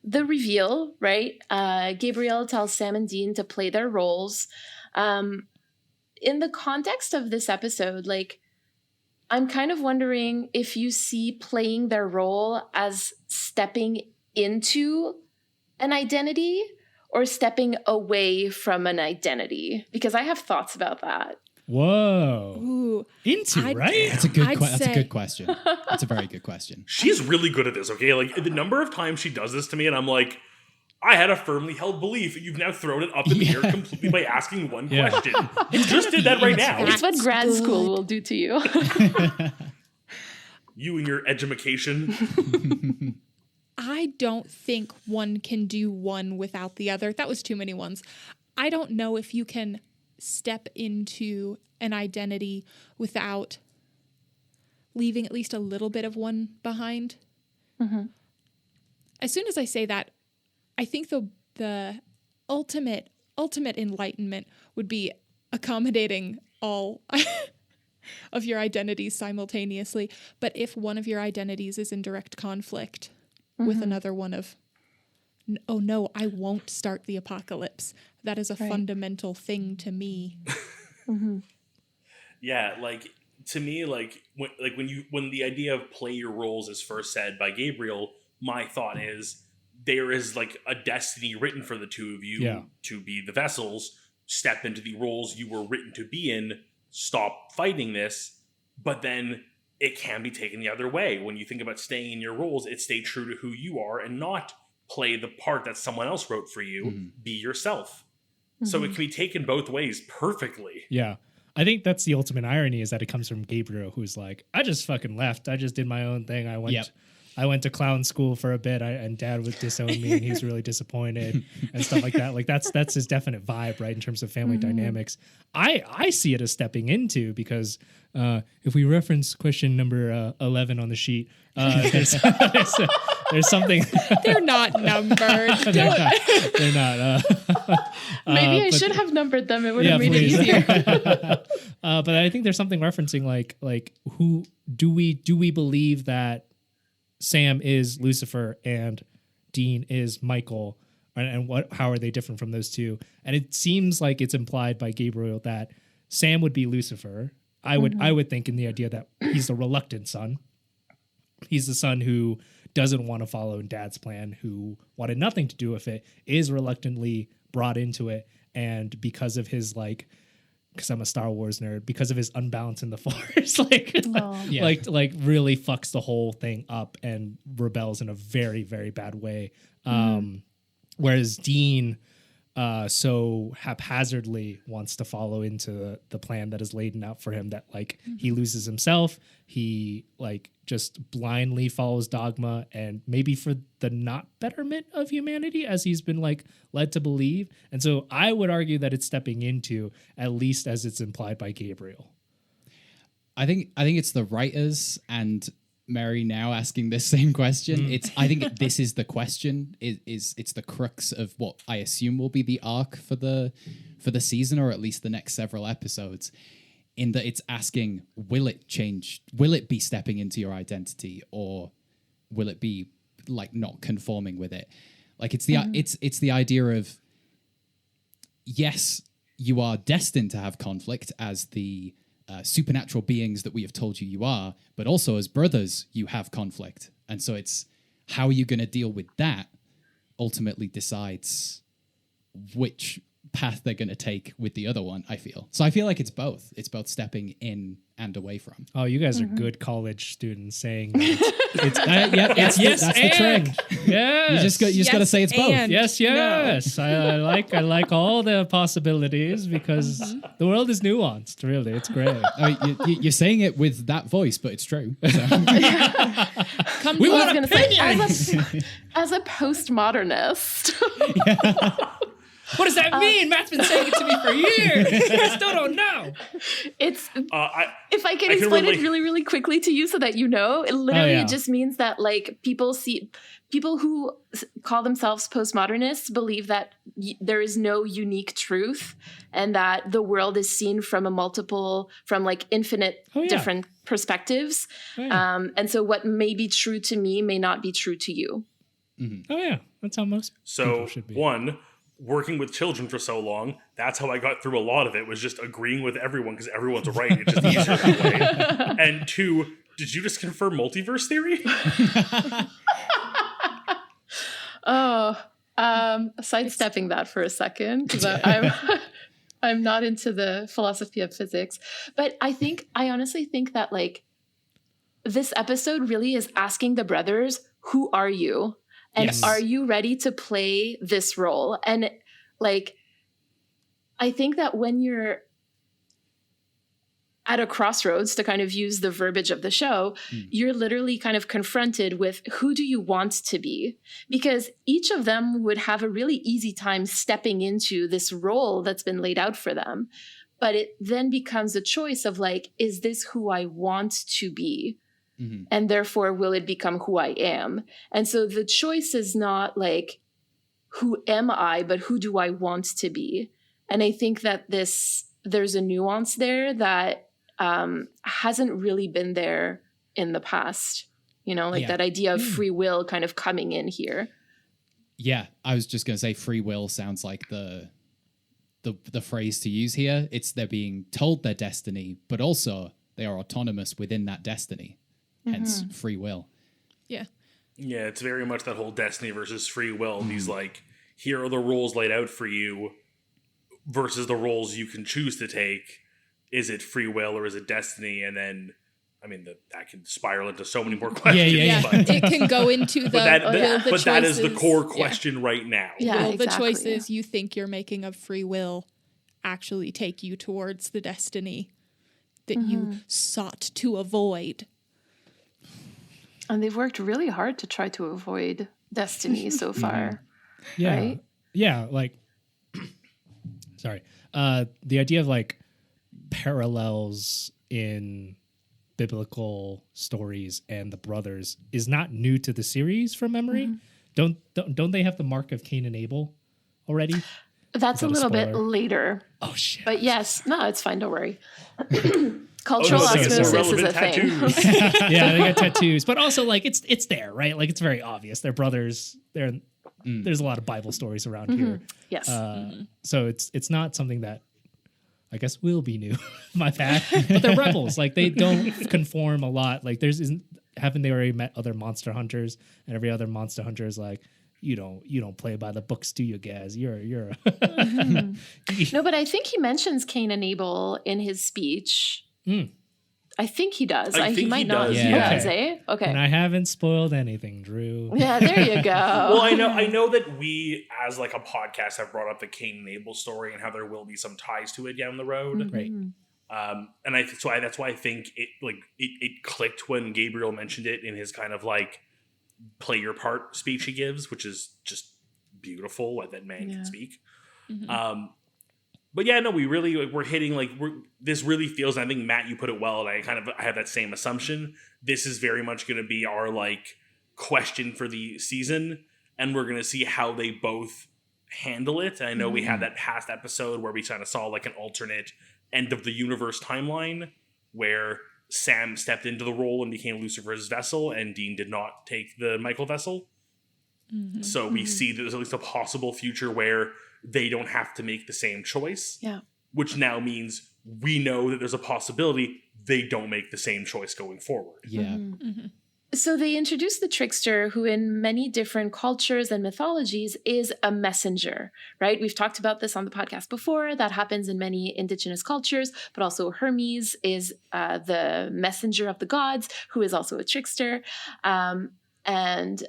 the reveal, right? Gabriel tells Sam and Dean to play their roles. In the context of this episode, like, I'm kind of wondering if you see playing their role as stepping into an identity or stepping away from an identity, because I have thoughts about that. Whoa. Ooh. Into, I'd- right? That's a good. I'd That's a say- good question. That's a very good question. She's really good at this, okay? Like, the number of times she does this to me, and I'm like, I had a firmly held belief. You've now thrown it up in the air completely by asking one Yeah. question. You just did that right now. It's what grad school will do to you. You and your edumacation. I don't think one can do one without the other. That was too many ones. I don't know if you can step into an identity without leaving at least a little bit of one behind. Mm-hmm. As soon as I say that, I think the ultimate enlightenment would be accommodating all of your identities simultaneously. But if one of your identities is in direct conflict with another one of, oh no, I won't start the apocalypse. That is a fundamental thing to me. Yeah, like to me, when the idea of play your roles is first said by Gabriel, my thought is there is like a destiny written for the two of you to be the vessels, step into the roles you were written to be in, stop fighting this, but then it can be taken the other way. When you think about staying in your roles, it's stay true to who you are and not play the part that someone else wrote for you. Be yourself. So it can be taken both ways perfectly. Yeah. I think that's the ultimate irony, is that it comes from Gabriel, who's like, I just fucking left. I just did my own thing. I went to clown school for a bit, and Dad would disown me, and he's really disappointed and stuff like that. Like that's his definite vibe, right, in terms of family dynamics. I see it as stepping into, because if we reference question number 11 on the sheet, there's something. They're not numbered. They're not. Maybe I should have numbered them. It would have made it easier. But I think there's something referencing like who do we believe that Sam is Lucifer and Dean is Michael, and how are they different from those two? And it seems like it's implied by Gabriel that Sam would be Lucifer. I would think in the idea that he's the reluctant son. He's the son who doesn't want to follow in Dad's plan, who wanted nothing to do with it, is reluctantly brought into it, and because of his because I'm a Star Wars nerd, because of his unbalance in the Force, like really fucks the whole thing up and rebels in a very, very bad way. Whereas Dean so haphazardly wants to follow into the plan that is laid out for him, that he loses himself, he just blindly follows dogma, and maybe for the not betterment of humanity, as he's been led to believe. And so I would argue that it's stepping into, at least as it's implied by Gabriel. I think it's the writers and Mary now asking this same question. I think this is the question. It's the crux of what I assume will be the arc for the season, or at least the next several episodes, in that it's asking, will it change? Will it be stepping into your identity, or will it be not conforming with it? It's the idea of, yes, you are destined to have conflict as the supernatural beings that we have told you are, but also as brothers, you have conflict. And so it's how are you going to deal with that ultimately decides which path they're going to take with the other one, I feel. So I feel like it's both. It's both stepping in and away from. Oh, you guys are good college students saying that. That's the trick. Yes. You just got to say it's both. Yes. No. I like all the possibilities, because the world is nuanced, really. It's great. I mean, you're saying it with that voice, but it's true. So. We want opinions! As a postmodernist. What does that mean? Matt's been saying it to me for years. I still don't know. It's if I can explain it really, really quickly to you so that you know, it just means that people who call themselves postmodernists believe that there is no unique truth, and that the world is seen from infinite different perspectives. And so what may be true to me may not be true to you. Oh yeah, that's how most people should be. Working with children for so long, that's how I got through a lot of it, was just agreeing with everyone because everyone's right. It's just easier that way. And 2, did you just confirm multiverse theory? Sidestepping that for a second, because I'm not into the philosophy of physics. But I honestly think that this episode really is asking the brothers, who are you? And are you ready to play this role? And I think that when you're at a crossroads, to kind of use the verbiage of the show, you're literally kind of confronted with who do you want to be? Because each of them would have a really easy time stepping into this role that's been laid out for them. But it then becomes a choice of like, is this who I want to be? Mhm. And therefore, will it become who I am? And so the choice is not like, who am I, but who do I want to be? And I think that there's a nuance there that hasn't really been there in the past. You know, like Yeah. that idea of free will kind of coming in here. Yeah, I was just going to say free will sounds like the phrase to use here. It's they're being told their destiny, but also they are autonomous within that destiny. Hence free will. Yeah. Yeah, it's very much that whole destiny versus free will. These like, here are the rules laid out for you versus the roles you can choose to take. Is it free will or is it destiny? And then, I mean, that can spiral into so many more questions. Yeah, But, it can go into the, but that is the choices- core yeah. question right now. Yeah, Will the exactly, choices you think you're making of free will actually take you towards the destiny that you sought to avoid? And they've worked really hard to try to avoid destiny so far. Yeah. Right? Yeah. Like, sorry. The idea of like parallels in biblical stories and the brothers is not new to the series from memory. Don't they have the mark of Cain and Abel already? That's that a a little bit spoiler? later. Oh shit. But yes, no, it's fine. Don't worry. Oh, Cultural no, like it's osmosis is a irrelevant thing. tattoos. Yeah, they got tattoos, but also like it's there, right? Like it's very obvious. They're brothers. There's a lot of Bible stories around here. Yes. So it's not something that I guess will be new. My bad. But they're rebels. Like they don't conform a lot. Like haven't they already met other monster hunters? And every other monster hunter is like, you don't play by the books, do you, guys? You're No, but I think he mentions Cain and Abel in his speech. I think he does. I He think might he not. does, He yeah. does, eh? Okay. And I haven't spoiled anything, Drew. Yeah, there you go. Well, I know that we, as like a podcast, have brought up the Cain and Abel story and how there will be some ties to it down the road. Right. And that's why I think it clicked when Gabriel mentioned it in his kind of like play your part speech he gives, which is just beautiful. Like that man can speak. But yeah, no, we're hitting this really feels. And I think Matt, you put it well, and I have that same assumption. This is very much going to be our like question for the season, and we're going to see how they both handle it. And I know we had that past episode where we kind of saw like an alternate end of the universe timeline where Sam stepped into the role and became Lucifer's vessel, and Dean did not take the Michael vessel. So we see that there's at least a possible future where they don't have to make the same choice. Yeah. Which now means we know that there's a possibility they don't make the same choice going forward. Yeah. So they introduced the trickster, who in many different cultures and mythologies is a messenger, right? We've talked about this on the podcast before. That happens in many indigenous cultures, but also Hermes is the messenger of the gods, who is also a trickster. And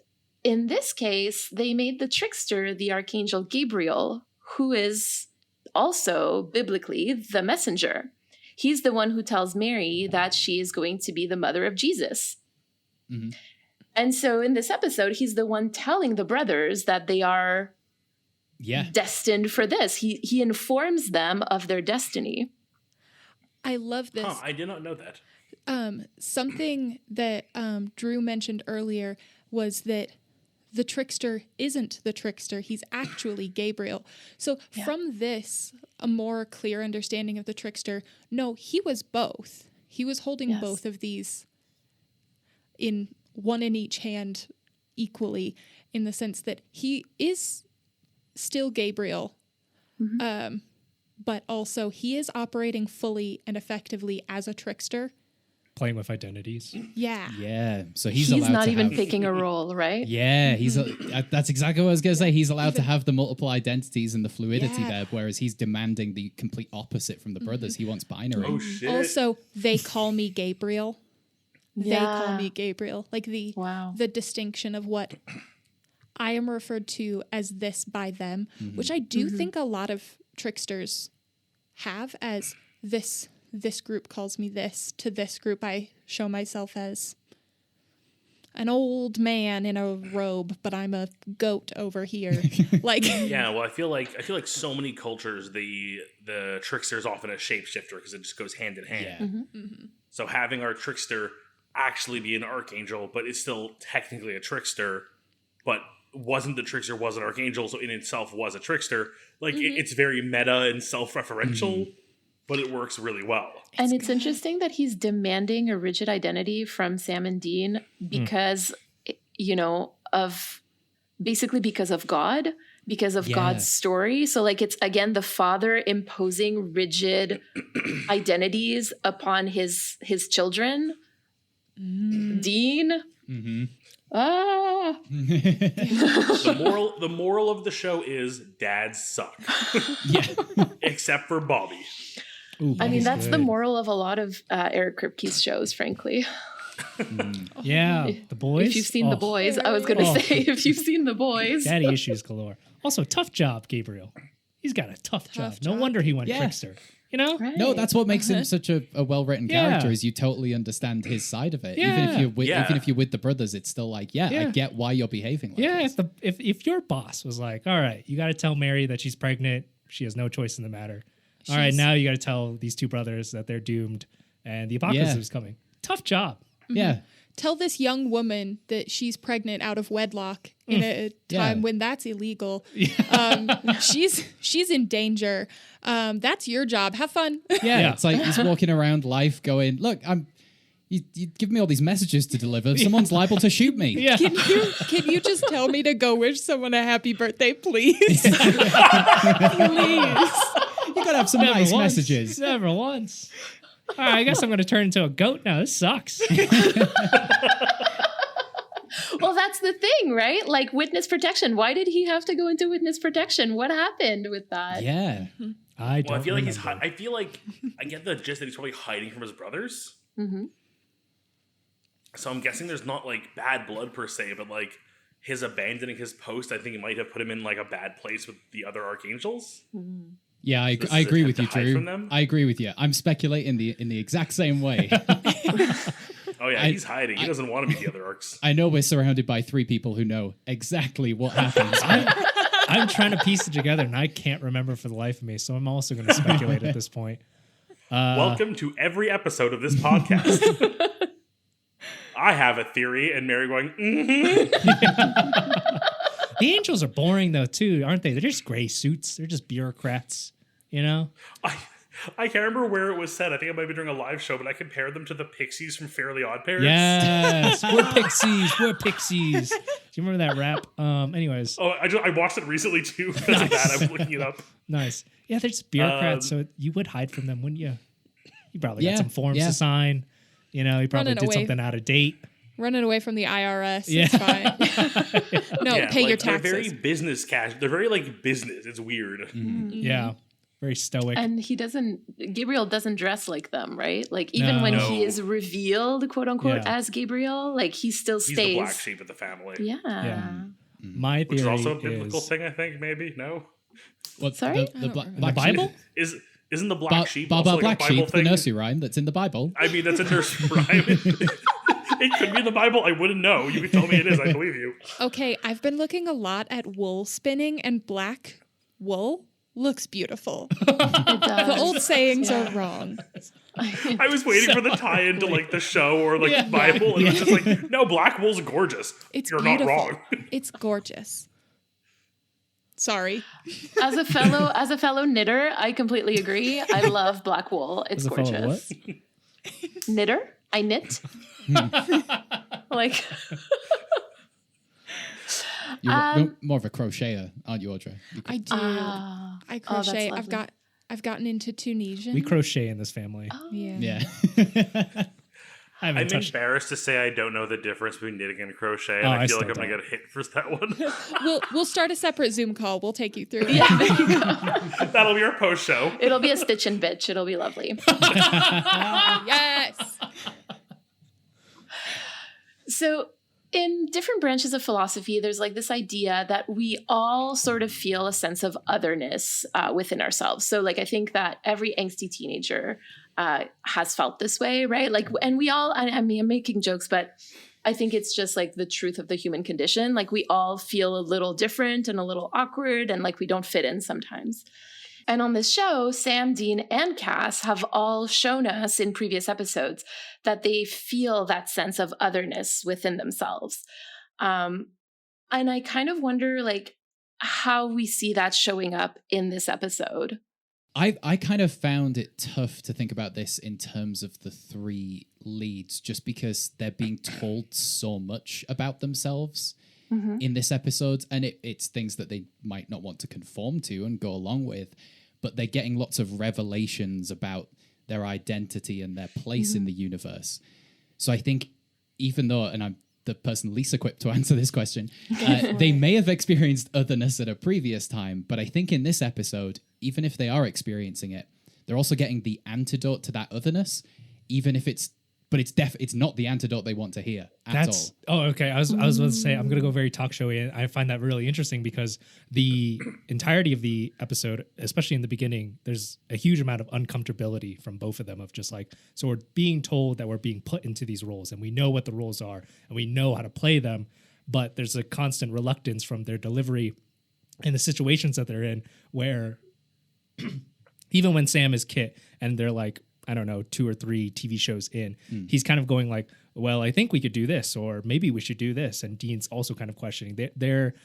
in this case, they made the trickster the archangel Gabriel, who is also biblically the messenger. He's the one who tells Mary that she is going to be the mother of Jesus. And so in this episode, he's the one telling the brothers that they are destined for this. He informs them of their destiny. I love this. I did not know that. Something that Drew mentioned earlier was that the trickster isn't the trickster. He's actually Gabriel. So from this, a more clear understanding of the trickster, no, he was both. He was holding both of these in one in each hand equally, in the sense that he is still Gabriel, but also he is operating fully and effectively as a trickster. Playing with identities. Yeah. Yeah. So he's He's allowed not to even have, picking a role, right? Yeah, that's exactly what I was going to say. He's allowed to have the multiple identities and the fluidity there, whereas he's demanding the complete opposite from the brothers. He wants binary. Oh shit! Also, they call me Gabriel. They call me Gabriel. Like the distinction of what I am referred to as this by them, which I do think a lot of tricksters have as this this group calls me this. To this group, I show myself as an old man in a robe, but I'm a goat over here. Like, Yeah, well, I feel like so many cultures, the trickster is often a shapeshifter because it just goes hand in hand. Yeah. So having our trickster actually be an archangel, but is still technically a trickster, but wasn't the trickster, was an archangel, so in itself was a trickster. Like, it's very meta and self-referential, but it works really well. And it's interesting that he's demanding a rigid identity from Sam and Dean because, you know, because of God, because of Yeah. God's story. So, like, it's again the father imposing rigid identities upon his children. Dean. Mm-hmm. Ah. The moral of the show is dads suck, Yeah. except for Bobby. Ooh, I mean, Bobby's that's the good. moral of a lot of Eric Kripke's shows, frankly. Yeah, the boys. If you've seen The Oh, Boys, I was going to Oh. say, if you've seen The Boys. Daddy issues galore. Also, tough job, Gabriel. He's got a tough job. No job. wonder he went Yeah. trickster. You know? Right. No, that's what makes him such a well-written Yeah. character, is you totally understand his side of it. Yeah. Even if you're with the brothers, it's still like, I Yeah. get why you're behaving like Yeah, this. if your boss was like, all right, you got to tell Mary that she's pregnant, she has no choice in the matter. All right, She's- now you got to tell these two brothers that they're doomed and the apocalypse Yeah. is coming. Tough job. Yeah. tell this young woman that she's pregnant out of wedlock in a time Yeah. when that's illegal. She's in danger. That's your job. Have fun. Yeah, it's like he's walking around life going, look, you give me all these messages to deliver. Someone's liable to shoot me. Yeah. Can you just tell me to go wish someone a happy birthday, please? Please. You gotta have some Never nice once. messages. Never once. All right, I guess I'm going to turn into a goat now. This sucks. Well, that's the thing, right? Like witness protection. Why did he have to go into witness protection? What happened with that? Yeah. I don't Well, I feel like remember. I feel like I get the gist that he's probably hiding from his brothers. Mm-hmm. So I'm guessing there's not like bad blood per se, but like his abandoning his post, I think it might have put him in like a bad place with the other archangels. Yeah, I Does agree it with you, have to hide Drew. from them? I agree with you. I'm speculating in the exact same way. Oh yeah, I- he's hiding. He doesn't want to be the other arcs. I know we're surrounded by 3 people who know exactly what happens. I'm trying to piece it together, and I can't remember for the life of me, so I'm also going to speculate at this point. Welcome to every episode of this podcast. I have a theory, and Mary going, The angels are boring, though, too, aren't they? They're just gray suits. They're just bureaucrats, you know? I can't remember where it was said. I think it might be during a live show, but I compared them to the pixies from Fairly Odd Parents. Yes, we're pixies. We're pixies. Do you remember that rap? Anyways, Oh, I watched it recently too because of that. I was looking it up. nice. Yeah, they're just bureaucrats, so you would hide from them, wouldn't you? You probably Yeah, got some forms yeah. to sign. You know, you probably Running did away. something out of date. Running away from the IRS. Yeah. It's fine. No, Yeah, pay your like, They're taxes. very business cash. They're very like business. It's weird. Yeah, very stoic. And Gabriel doesn't dress like them, right? Like even when No. he is revealed, quote unquote, Yeah. as Gabriel, like he still He's stays. the black sheep of the family. Yeah. My Which is theory also a biblical is thing, I think, maybe? No? What, Sorry? The, I don't remember. black the Bible. Isn't the black sheep Baba also like Black a Bible Sheep, the thing? nursery rhyme that's in the Bible. I mean, that's a nursery rhyme. It could be in the Bible. I wouldn't know. You could tell me it is. I believe you. Okay, I've been looking a lot at wool spinning, and black wool looks beautiful. It does. The old sayings are wrong. I was waiting for the tie-in to like the show or like Yeah. the Bible, and it's just like, no, black wool's gorgeous. It's You're beautiful. not wrong. It's gorgeous. Sorry. As a fellow knitter, I completely agree. I love black wool. It's As a fellow gorgeous. Knitter? I knit. Like You're more of a crocheter, aren't you, Audrey? I do. ah. I Oh, that's crochet. lovely. I've gotten into Tunisian. we crochet in this family. Yeah. Yeah. I haven't I'm touched. embarrassed to say I don't know the difference between knitting and crochet, and Oh, I I feel like I'm still gonna get hit for that one. We'll start a separate Zoom call. We'll take you through. Yeah, there you go. That'll be our post show. It'll be a stitch and bitch. It'll be lovely. Yes. So in different branches of philosophy, there's like this idea that we all sort of feel a sense of otherness within ourselves. So like, I think that every angsty teenager has felt this way, right? Like, and we all, I mean, I'm making jokes, but I think it's just like the truth of the human condition. Like we all feel a little different and a little awkward and like we don't fit in sometimes. And on this show, Sam, Dean, and Cass have all shown us in previous episodes that they feel that sense of otherness within themselves. And I kind of wonder like how we see that showing up in this episode. I kind of found it tough to think about this in terms of the three leads, just because they're being told so much about themselves in this episode, and it's things that they might not want to conform to and go along with, but they're getting lots of revelations about their identity and their place in the universe. So I think even though, and I'm the person least equipped to answer this question, they may have experienced otherness at a previous time, but I think in this episode, even if they are experiencing it, they're also getting the antidote to that otherness, even if it's not the antidote they want to hear at all. Oh, okay. I was about to say, I'm going to go very talk showy, and I find that really interesting because the entirety of the episode, especially in the beginning, there's a huge amount of uncomfortability from both of them of just like, so we're being told that we're being put into these roles and we know what the roles are and we know how to play them, but there's a constant reluctance from their delivery and the situations that they're in where even when Sam is Kit and they're like, I don't know, 2 or 3 TV shows in, he's kind of going like, well, I think we could do this, or maybe we should do this. And Dean's also kind of questioning. Their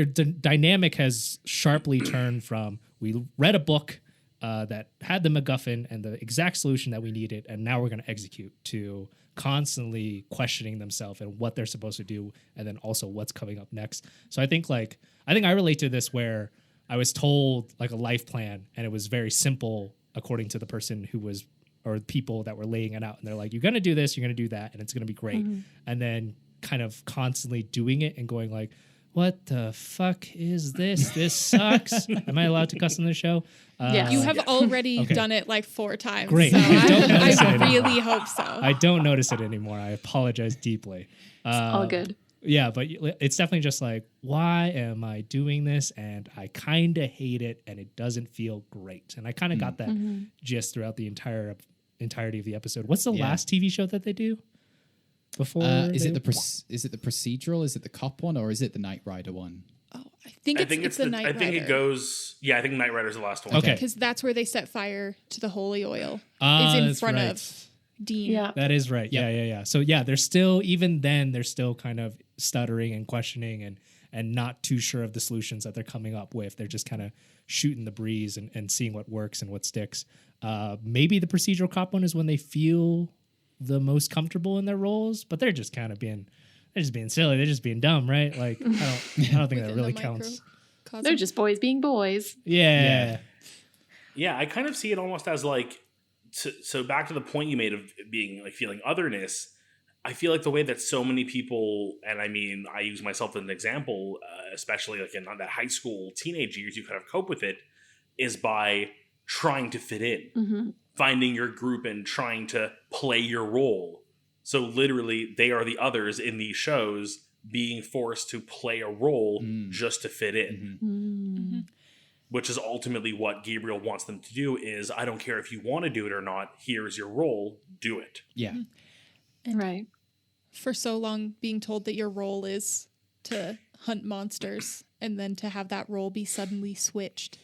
dynamic has sharply turned from, we read a book that had the MacGuffin and the exact solution that we needed, and now we're going to execute, to constantly questioning themselves and what they're supposed to do, and then also what's coming up next. So I think I relate to this where I was told like a life plan, and it was very simple according to the person who was, or people that were laying it out. And they're like, you're going to do this, you're going to do that, and it's going to be great. And then kind of constantly doing it and going like, what the fuck is this? This sucks. Am I allowed to cuss on the show? Yes. You have already Okay. done it like 4 times. Great. So I don't notice it I anymore. really hope so. I don't notice it anymore. I apologize deeply. All good. Yeah, but it's definitely just like, why am I doing this? And I kind of hate it, and it doesn't feel great. And I kind of got that gist throughout the entirety of the episode. What's the last TV show that they do before? Is it the procedural? Is it the cop one, or is it the Knight Rider one? Oh, I think it's the Knight Rider. I think it goes. Yeah, I think Knight Rider's the last one. Okay. Because that's where they set fire to the holy oil. Ah, is in that's front right. of Dean. Yeah. That is right. Yeah. So yeah, they're still, even then, they're still kind of stuttering and questioning and not too sure of the solutions that they're coming up with. They're just kind of shooting the breeze and seeing what works and what sticks. Maybe the procedural cop one is when they feel the most comfortable in their roles, but they're just kind of being silly. They're just being dumb, right? Like I don't think that Within really the counts. microcosm. They're just boys being boys. Yeah. Yeah, I kind of see it almost as like, so back to the point you made of it being like feeling otherness. I feel like the way that so many people, and I mean, I use myself as an example, especially like in that high school, teenage years, you kind of cope with it, is by trying to fit in, finding your group and trying to play your role. So literally, they are the others in these shows being forced to play a role just to fit in. Which is ultimately what Gabriel wants them to do is, I don't care if you want to do it or not, here's your role, do it. Yeah. Right. For so long being told that your role is to hunt monsters and then to have that role be suddenly switched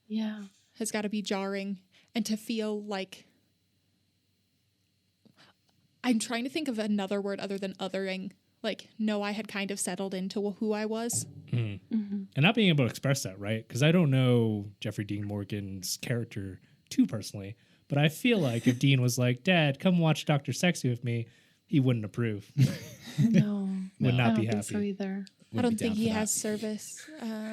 Yeah. has got to be jarring. And to feel like, I'm trying to think of another word other than othering. Like, no, I had kind of settled into who I was. And not being able to express that, right? Because I don't know Jeffrey Dean Morgan's character too personally, but I feel like if Dean was like, Dad, come watch Dr. Sexy with me, he wouldn't approve. No. Would I not don't be think happy. so either. I don't think he has service.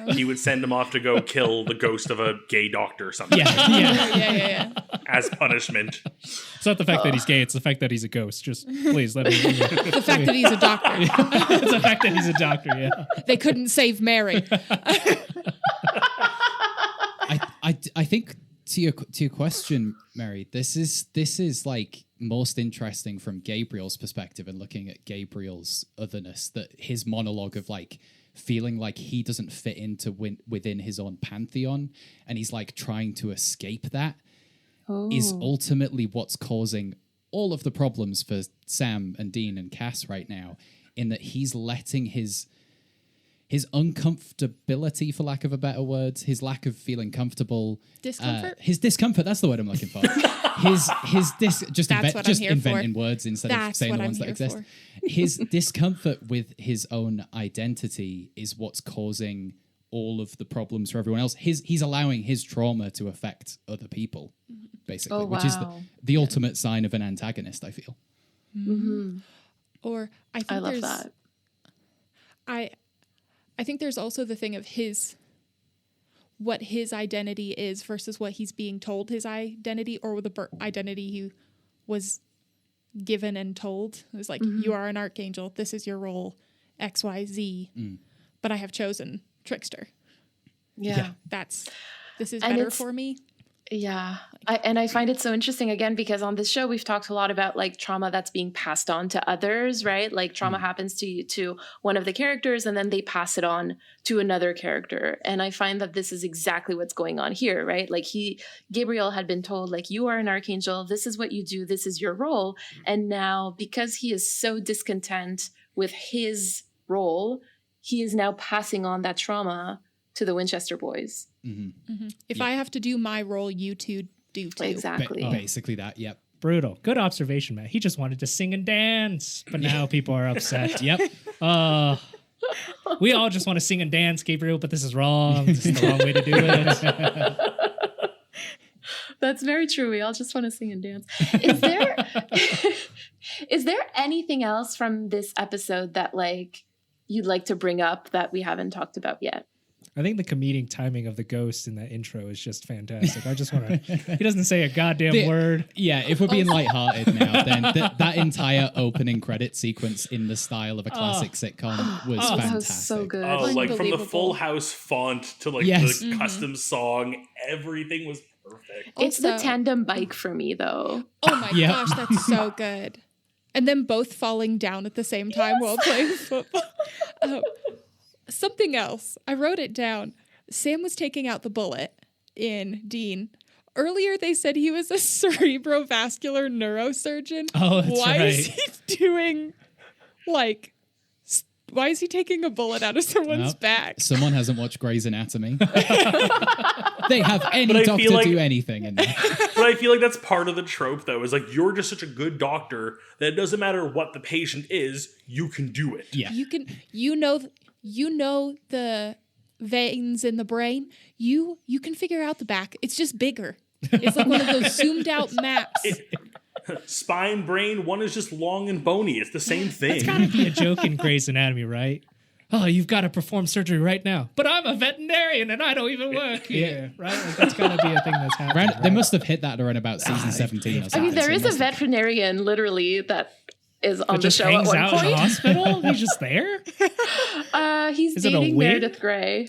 He would send him off to go kill the ghost of a gay doctor or something Yeah. as punishment. It's not the fact that he's gay, it's the fact that he's a ghost. Just please let me. The fact that he's a doctor. It's the fact that he's a doctor, yeah. They couldn't save Mary. I think to your question, Mary, this is like most interesting from Gabriel's perspective and looking at Gabriel's otherness, that his monologue of like feeling like he doesn't fit into within his own pantheon, and he's like trying to escape that, is ultimately what's causing all of the problems for Sam and Dean and Cass right now, in that he's letting his uncomfortability, for lack of a better word, his lack of feeling comfortable, Discomfort? his discomfort, that's the word I'm looking for. Just That's what I'm here inventing for. words instead of That's saying what the I'm ones that here exist. for. His discomfort with his own identity is what's causing all of the problems for everyone else. He's allowing his trauma to affect other people, basically, Oh, which is wow. the ultimate sign of an antagonist, I feel. Or I think I love there's that. I think there's also the thing of what his identity is versus what he's being told his identity, or the identity he was given and told. It was like, you are an archangel. This is your role, X, Y, Z. But I have chosen trickster. Yeah. This is And better it's- for me. Yeah. I find it so interesting again, because on this show, we've talked a lot about like trauma that's being passed on to others, right? Like trauma happens to one of the characters and then they pass it on to another character. And I find that this is exactly what's going on here, right? Like Gabriel had been told, like, you are an archangel. This is what you do. This is your role. And now, because he is so discontent with his role, he is now passing on that trauma to the Winchester boys. If I have to do my role, you two do too. Exactly. Basically that, yep. Brutal. Good observation, Matt. He just wanted to sing and dance, but now people are upset. Yep. We all just want to sing and dance, Gabriel, but this is wrong. This is the wrong way to do it. That's very true. We all just want to sing and dance. Is there anything else from this episode that like you'd like to bring up that we haven't talked about yet? I think the comedic timing of the ghost in that intro is just fantastic. I just want to. He doesn't say a goddamn word. Yeah, if we're being lighthearted now, then that entire opening credit sequence in the style of a classic sitcom was fantastic. That was so good. Oh, like from the Unbelievable. Full House font to like Yes. the custom song, everything was perfect. It's the Also- tandem bike for me, though. Oh my Yep. gosh, that's so good. And then both falling down at the same time while playing football. Something else. I wrote it down. Sam was taking out the bullet in Dean. Earlier, they said he was a cerebrovascular neurosurgeon. Oh, that's Why is right. he doing, like, why is he taking a bullet out of someone's Nope. back? Someone hasn't watched Grey's Anatomy. They have any But I doctor feel like- do anything in there. But I feel like that's part of the trope, though, is like you're just such a good doctor that it doesn't matter what the patient is, you can do it. Yeah. You know the veins in the brain. You can figure out the back. It's just bigger. It's like one of those zoomed out maps. Spine, brain, one is just long and bony. It's the same thing. It's got to be a joke in Grey's Anatomy, right? Oh, you've got to perform surgery right now. But I'm a veterinarian and I don't even work here, right? Like, that's got to be a thing that's happening. They right? must have hit that around about season 17 or I something. mean, there so is it a must have- veterinarian literally that is on That the just show at hangs one out in the point. hospital. He's just there. He's Is it a dating wig? Meredith Grey,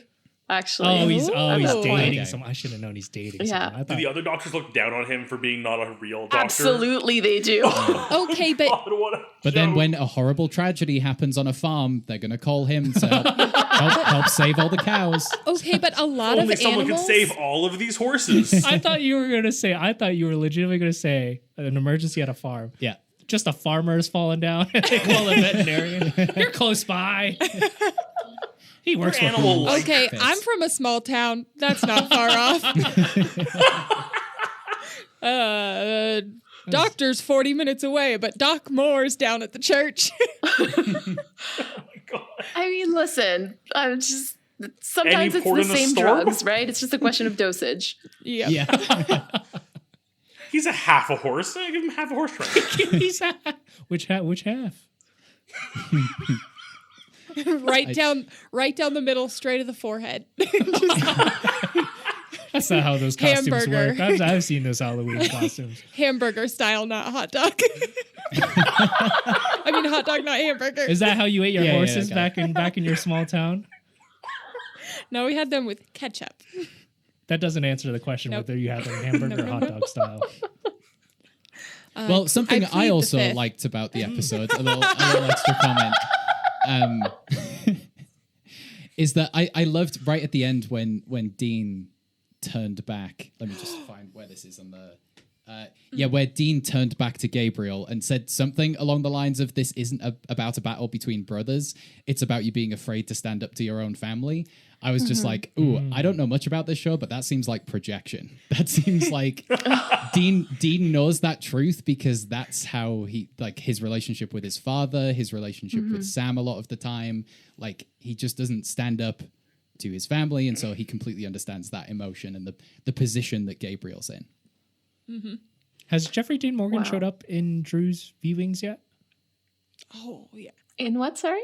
actually. Oh, he's at that point. dating Okay. someone. I should have known he's dating Yeah. someone. I Do thought, the other doctors look down on him for being not a real doctor? Absolutely, they do. Okay, but God, what a But then joke. when a horrible tragedy happens on a farm, they're going to call him to help save all the cows. a lot only of someone animals. could save all of these horses. I thought you were legitimately gonna say an emergency at a farm. Yeah. Just a farmer is falling down. They call a veterinarian. You're close by. He works We're for animal who? like Okay, this. I'm from a small town. That's not far off. Doctor's 40 minutes away, but Doc Moore's down at the church. God. I mean, listen, I'm just sometimes Any it's port the in the same storm? drugs, right? It's just a question of dosage. Yep. Yeah. He's a half a horse. I give him half a horse training. He's which half? right down the middle, straight to the forehead. That's not how those costumes Hamburger. work. I've seen those Halloween costumes. Hamburger style, not hot dog. I mean, hot dog, not hamburger. Is that how you ate your Yeah, horses okay. back in your small town? No, we had them with ketchup. That doesn't answer the question Nope. whether you had them hamburger or hot dog style. Well, something plead I the also fifth. liked about the episode, a little extra comment, is that I loved right at the end when Dean turned back. Let me just find where this is on the. Where Dean turned back to Gabriel and said something along the lines of, "This isn't about a battle between brothers. It's about you being afraid to stand up to your own family." I was just like, "Ooh, I don't know much about this show, but that seems like projection. That seems like Dean knows that truth because that's how he, like, his relationship with his father, his relationship with Sam a lot of the time. Like, he just doesn't stand up to his family, and so he completely understands that emotion and the position that Gabriel's in." Has Jeffrey Dean Morgan Wow. showed up in Drew's viewings yet? Oh yeah. In what, sorry?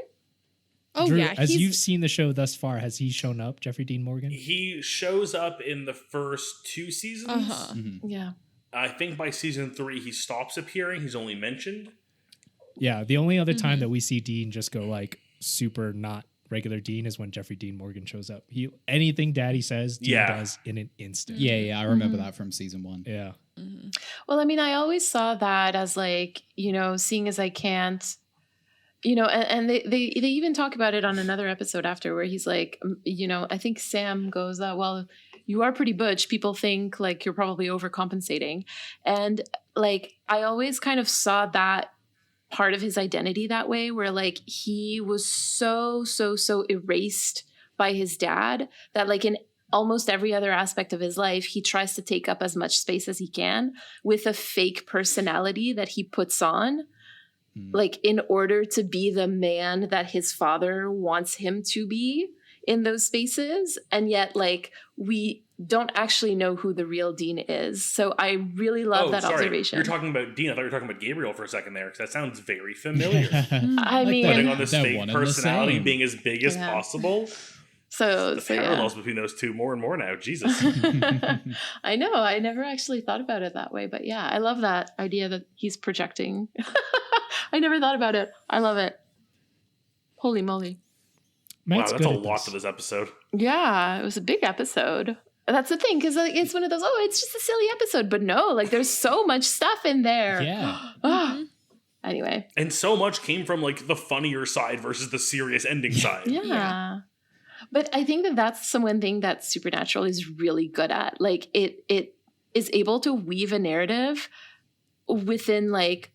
Oh Drew, yeah. as he's- you've seen the show thus far, has he shown up, Jeffrey Dean Morgan? He shows up in the first 2 seasons. Uh-huh. Yeah. I think by season 3 he stops appearing. He's only mentioned. Yeah, the only other time that we see Dean just go like super not regular Dean is when Jeffrey Dean Morgan shows up. He anything Daddy says, Dean Yeah. does in an instant. Yeah, I remember that from season 1. Yeah. Well, I mean, I always saw that as like, seeing as I can't, and they even talk about it on another episode after where he's like, I think Sam goes, well, you are pretty butch. People think like you're probably overcompensating. And like, I always kind of saw that part of his identity that way, where like he was so erased by his dad that like in almost every other aspect of his life, he tries to take up as much space as he can with a fake personality that he puts on, like in order to be the man that his father wants him to be in those spaces. And yet, like, we don't actually know who the real Dean is. So I really love that sorry. observation. You're talking about Dean. I thought you were talking about Gabriel for a second there, because that sounds very familiar. I mean, Putting on this They're fake one and the personality, same. being as big as Yeah. possible. so The yeah. parallels between those two more and more now. Jesus. I know. I never actually thought about it that way, but yeah, I love that idea that he's projecting. I never thought about it. I love it. Holy moly. Wow, Matt's that's good a at lot this. to this episode. Yeah, it was a big episode. That's the thing, because like, it's one of those, it's just a silly episode, but no, like there's so much stuff in there. Yeah. Ah. Anyway, And so much came from like the funnier side versus the serious ending side. yeah. Yeah. But I think that that's one thing that Supernatural is really good at. Like it is able to weave a narrative within like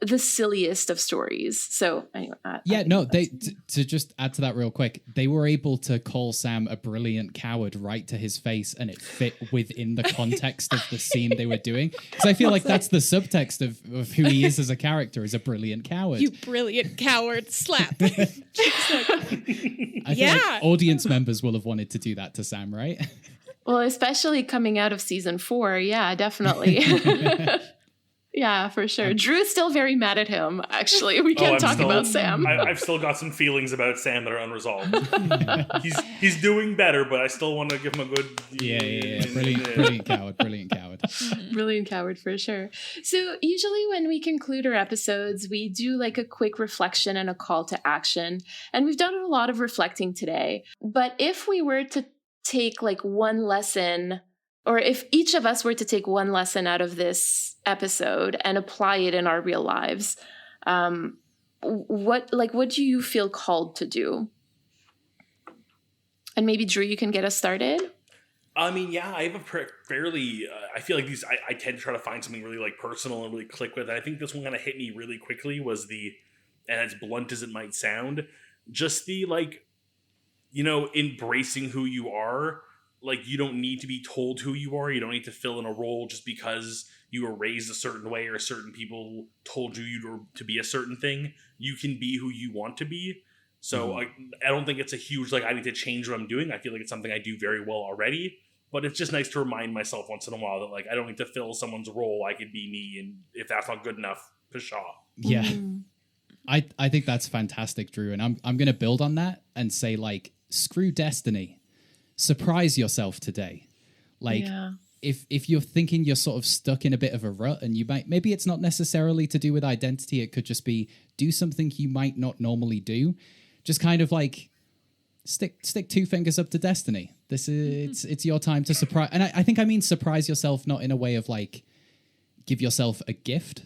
the silliest of stories. So anyway, To just add to that real quick, they were able to call Sam a brilliant coward right to his face, and it fit within the context of the scene they were doing. Because I feel like that's the subtext of who he is as a character, is a brilliant coward. You brilliant coward! Slap. I feel Yeah. like audience members will have wanted to do that to Sam, right? well, especially coming out of season 4, yeah, definitely. Yeah, for sure. Drew's still very mad at him. Actually, we can't I'm talk still- about Sam. I've still got some feelings about Sam that are unresolved. he's doing better, but I still want to give him a good. Yeah. Brilliant coward. Brilliant coward for sure. So usually when we conclude our episodes, we do like a quick reflection and a call to action. And we've done a lot of reflecting today. But if we were to take like one lesson, or if each of us were to take one lesson out of this episode and apply it in our real lives, what do you feel called to do? And maybe Drew, you can get us started. I mean, yeah, I have a fairly. I feel like these. I tend to try to find something really like personal and really click with. And I think this one kind of hit me really quickly. Was the, and as blunt as it might sound, just the like, embracing who you are. Like, you don't need to be told who you are. You don't need to fill in a role just because you were raised a certain way or certain people told you to be a certain thing. You can be who you want to be. So I don't think it's a huge, like, I need to change what I'm doing. I feel like it's something I do very well already. But it's just nice to remind myself once in a while that, like, I don't need to fill someone's role. I could be me. And if that's not good enough, pshaw. Yeah. Mm. I think that's fantastic, Drew. And I'm going to build on that and say, like, screw destiny. Surprise yourself today. Like, Yeah. if you're thinking you're sort of stuck in a bit of a rut, and maybe it's not necessarily to do with identity, it could just be do something you might not normally do. Just kind of like stick 2 fingers up to destiny. This is it's your time to surprise. And I think I mean surprise yourself, not in a way of like give yourself a gift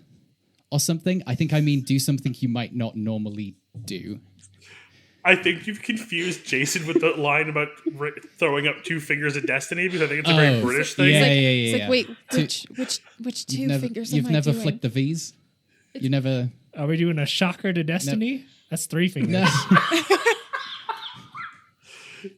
or something. I think I mean do something you might not normally do. I think you've confused Jason with the line about throwing up 2 fingers of destiny, because I think it's a very British thing. Yeah, It's like, yeah. wait, which 2 fingers You've am I never doing? flicked the V's? You never... Are we doing a shocker to destiny? That's 3 fingers. No.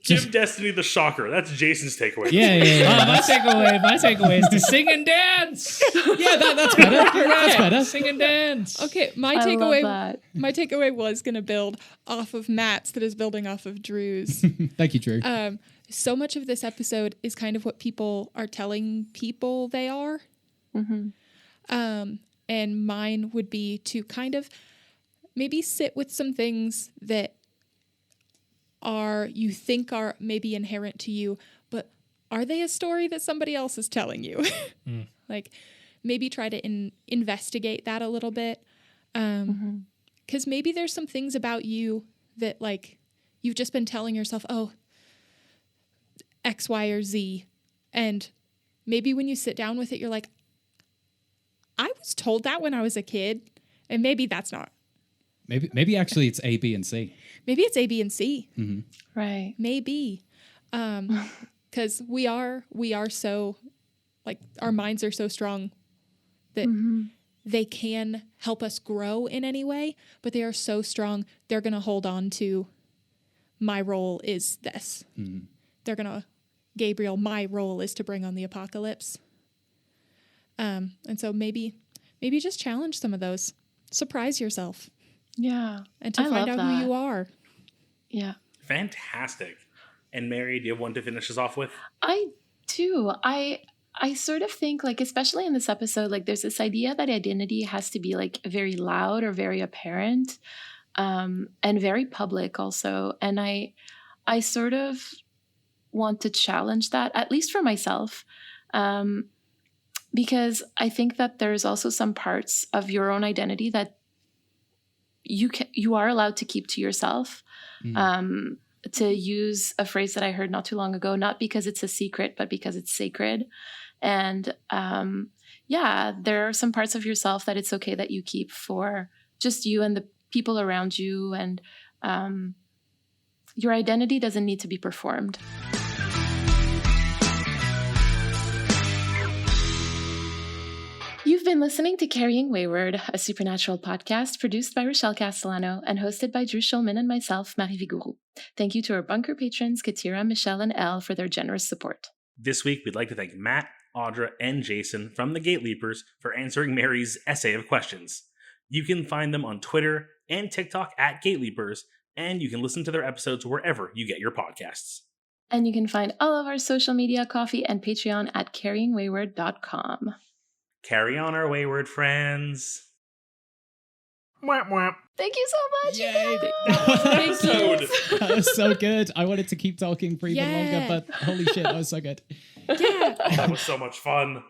Give Destiny the shocker. That's Jason's takeaway. Oh, my takeaway is to sing and dance. Yeah, that's better. That's better. Sing and dance. Okay, my I takeaway love that. my takeaway was going to build off of Matt's that is building off of Drew's. Thank you, Drew. So much of this episode is kind of what people are telling people they are. And mine would be to kind of maybe sit with some things that you think are maybe inherent to you, but are they a story that somebody else is telling you? Like maybe try to investigate that a little bit. 'Cause maybe there's some things about you that like you've just been telling yourself, oh, X, Y, or Z. And maybe when you sit down with it, you're like, I was told that when I was a kid, and maybe that's not. Maybe actually it's A, B, and C. Maybe it's A, B, and C. Right. Maybe. Because we are so, like, our minds are so strong that they can help us grow in any way, but they are so strong, they're going to hold on to, my role is this. They're going to, Gabriel, my role is to bring on the apocalypse. And so maybe just challenge some of those. Surprise yourself. Yeah. And to I find love out who that. you are. Yeah. Fantastic. And Mary, do you have one to finish us off with? I do. I sort of think, like, especially in this episode, like there's this idea that identity has to be like very loud or very apparent, and very public also. And I sort of want to challenge that, at least for myself, because I think that there's also some parts of your own identity that you are allowed to keep to yourself. To use a phrase that I heard not too long ago, not because it's a secret, but because it's sacred. And there are some parts of yourself that it's okay that you keep for just you and the people around you. And your identity doesn't need to be performed. You've been listening to Carrying Wayward, a supernatural podcast produced by Rochelle Castellano and hosted by Drew Schulman and myself, Marie Vigourou. Thank you to our bunker patrons, Katira, Michelle, and Elle, for their generous support. This week, we'd like to thank Matt, Audra, and Jason from the Gate Leapers for answering Mary's essay of questions. You can find them on Twitter and TikTok at Gate Leapers, and you can listen to their episodes wherever you get your podcasts. And you can find all of our social media, coffee, and Patreon at carryingwayward.com. Carry on, our wayward friends. Mwah, mwah. Thank you so much. Yay. Thank you. That was so good. I wanted to keep talking for even Yeah. longer, but holy shit, that was so good. Yeah. That was so much fun.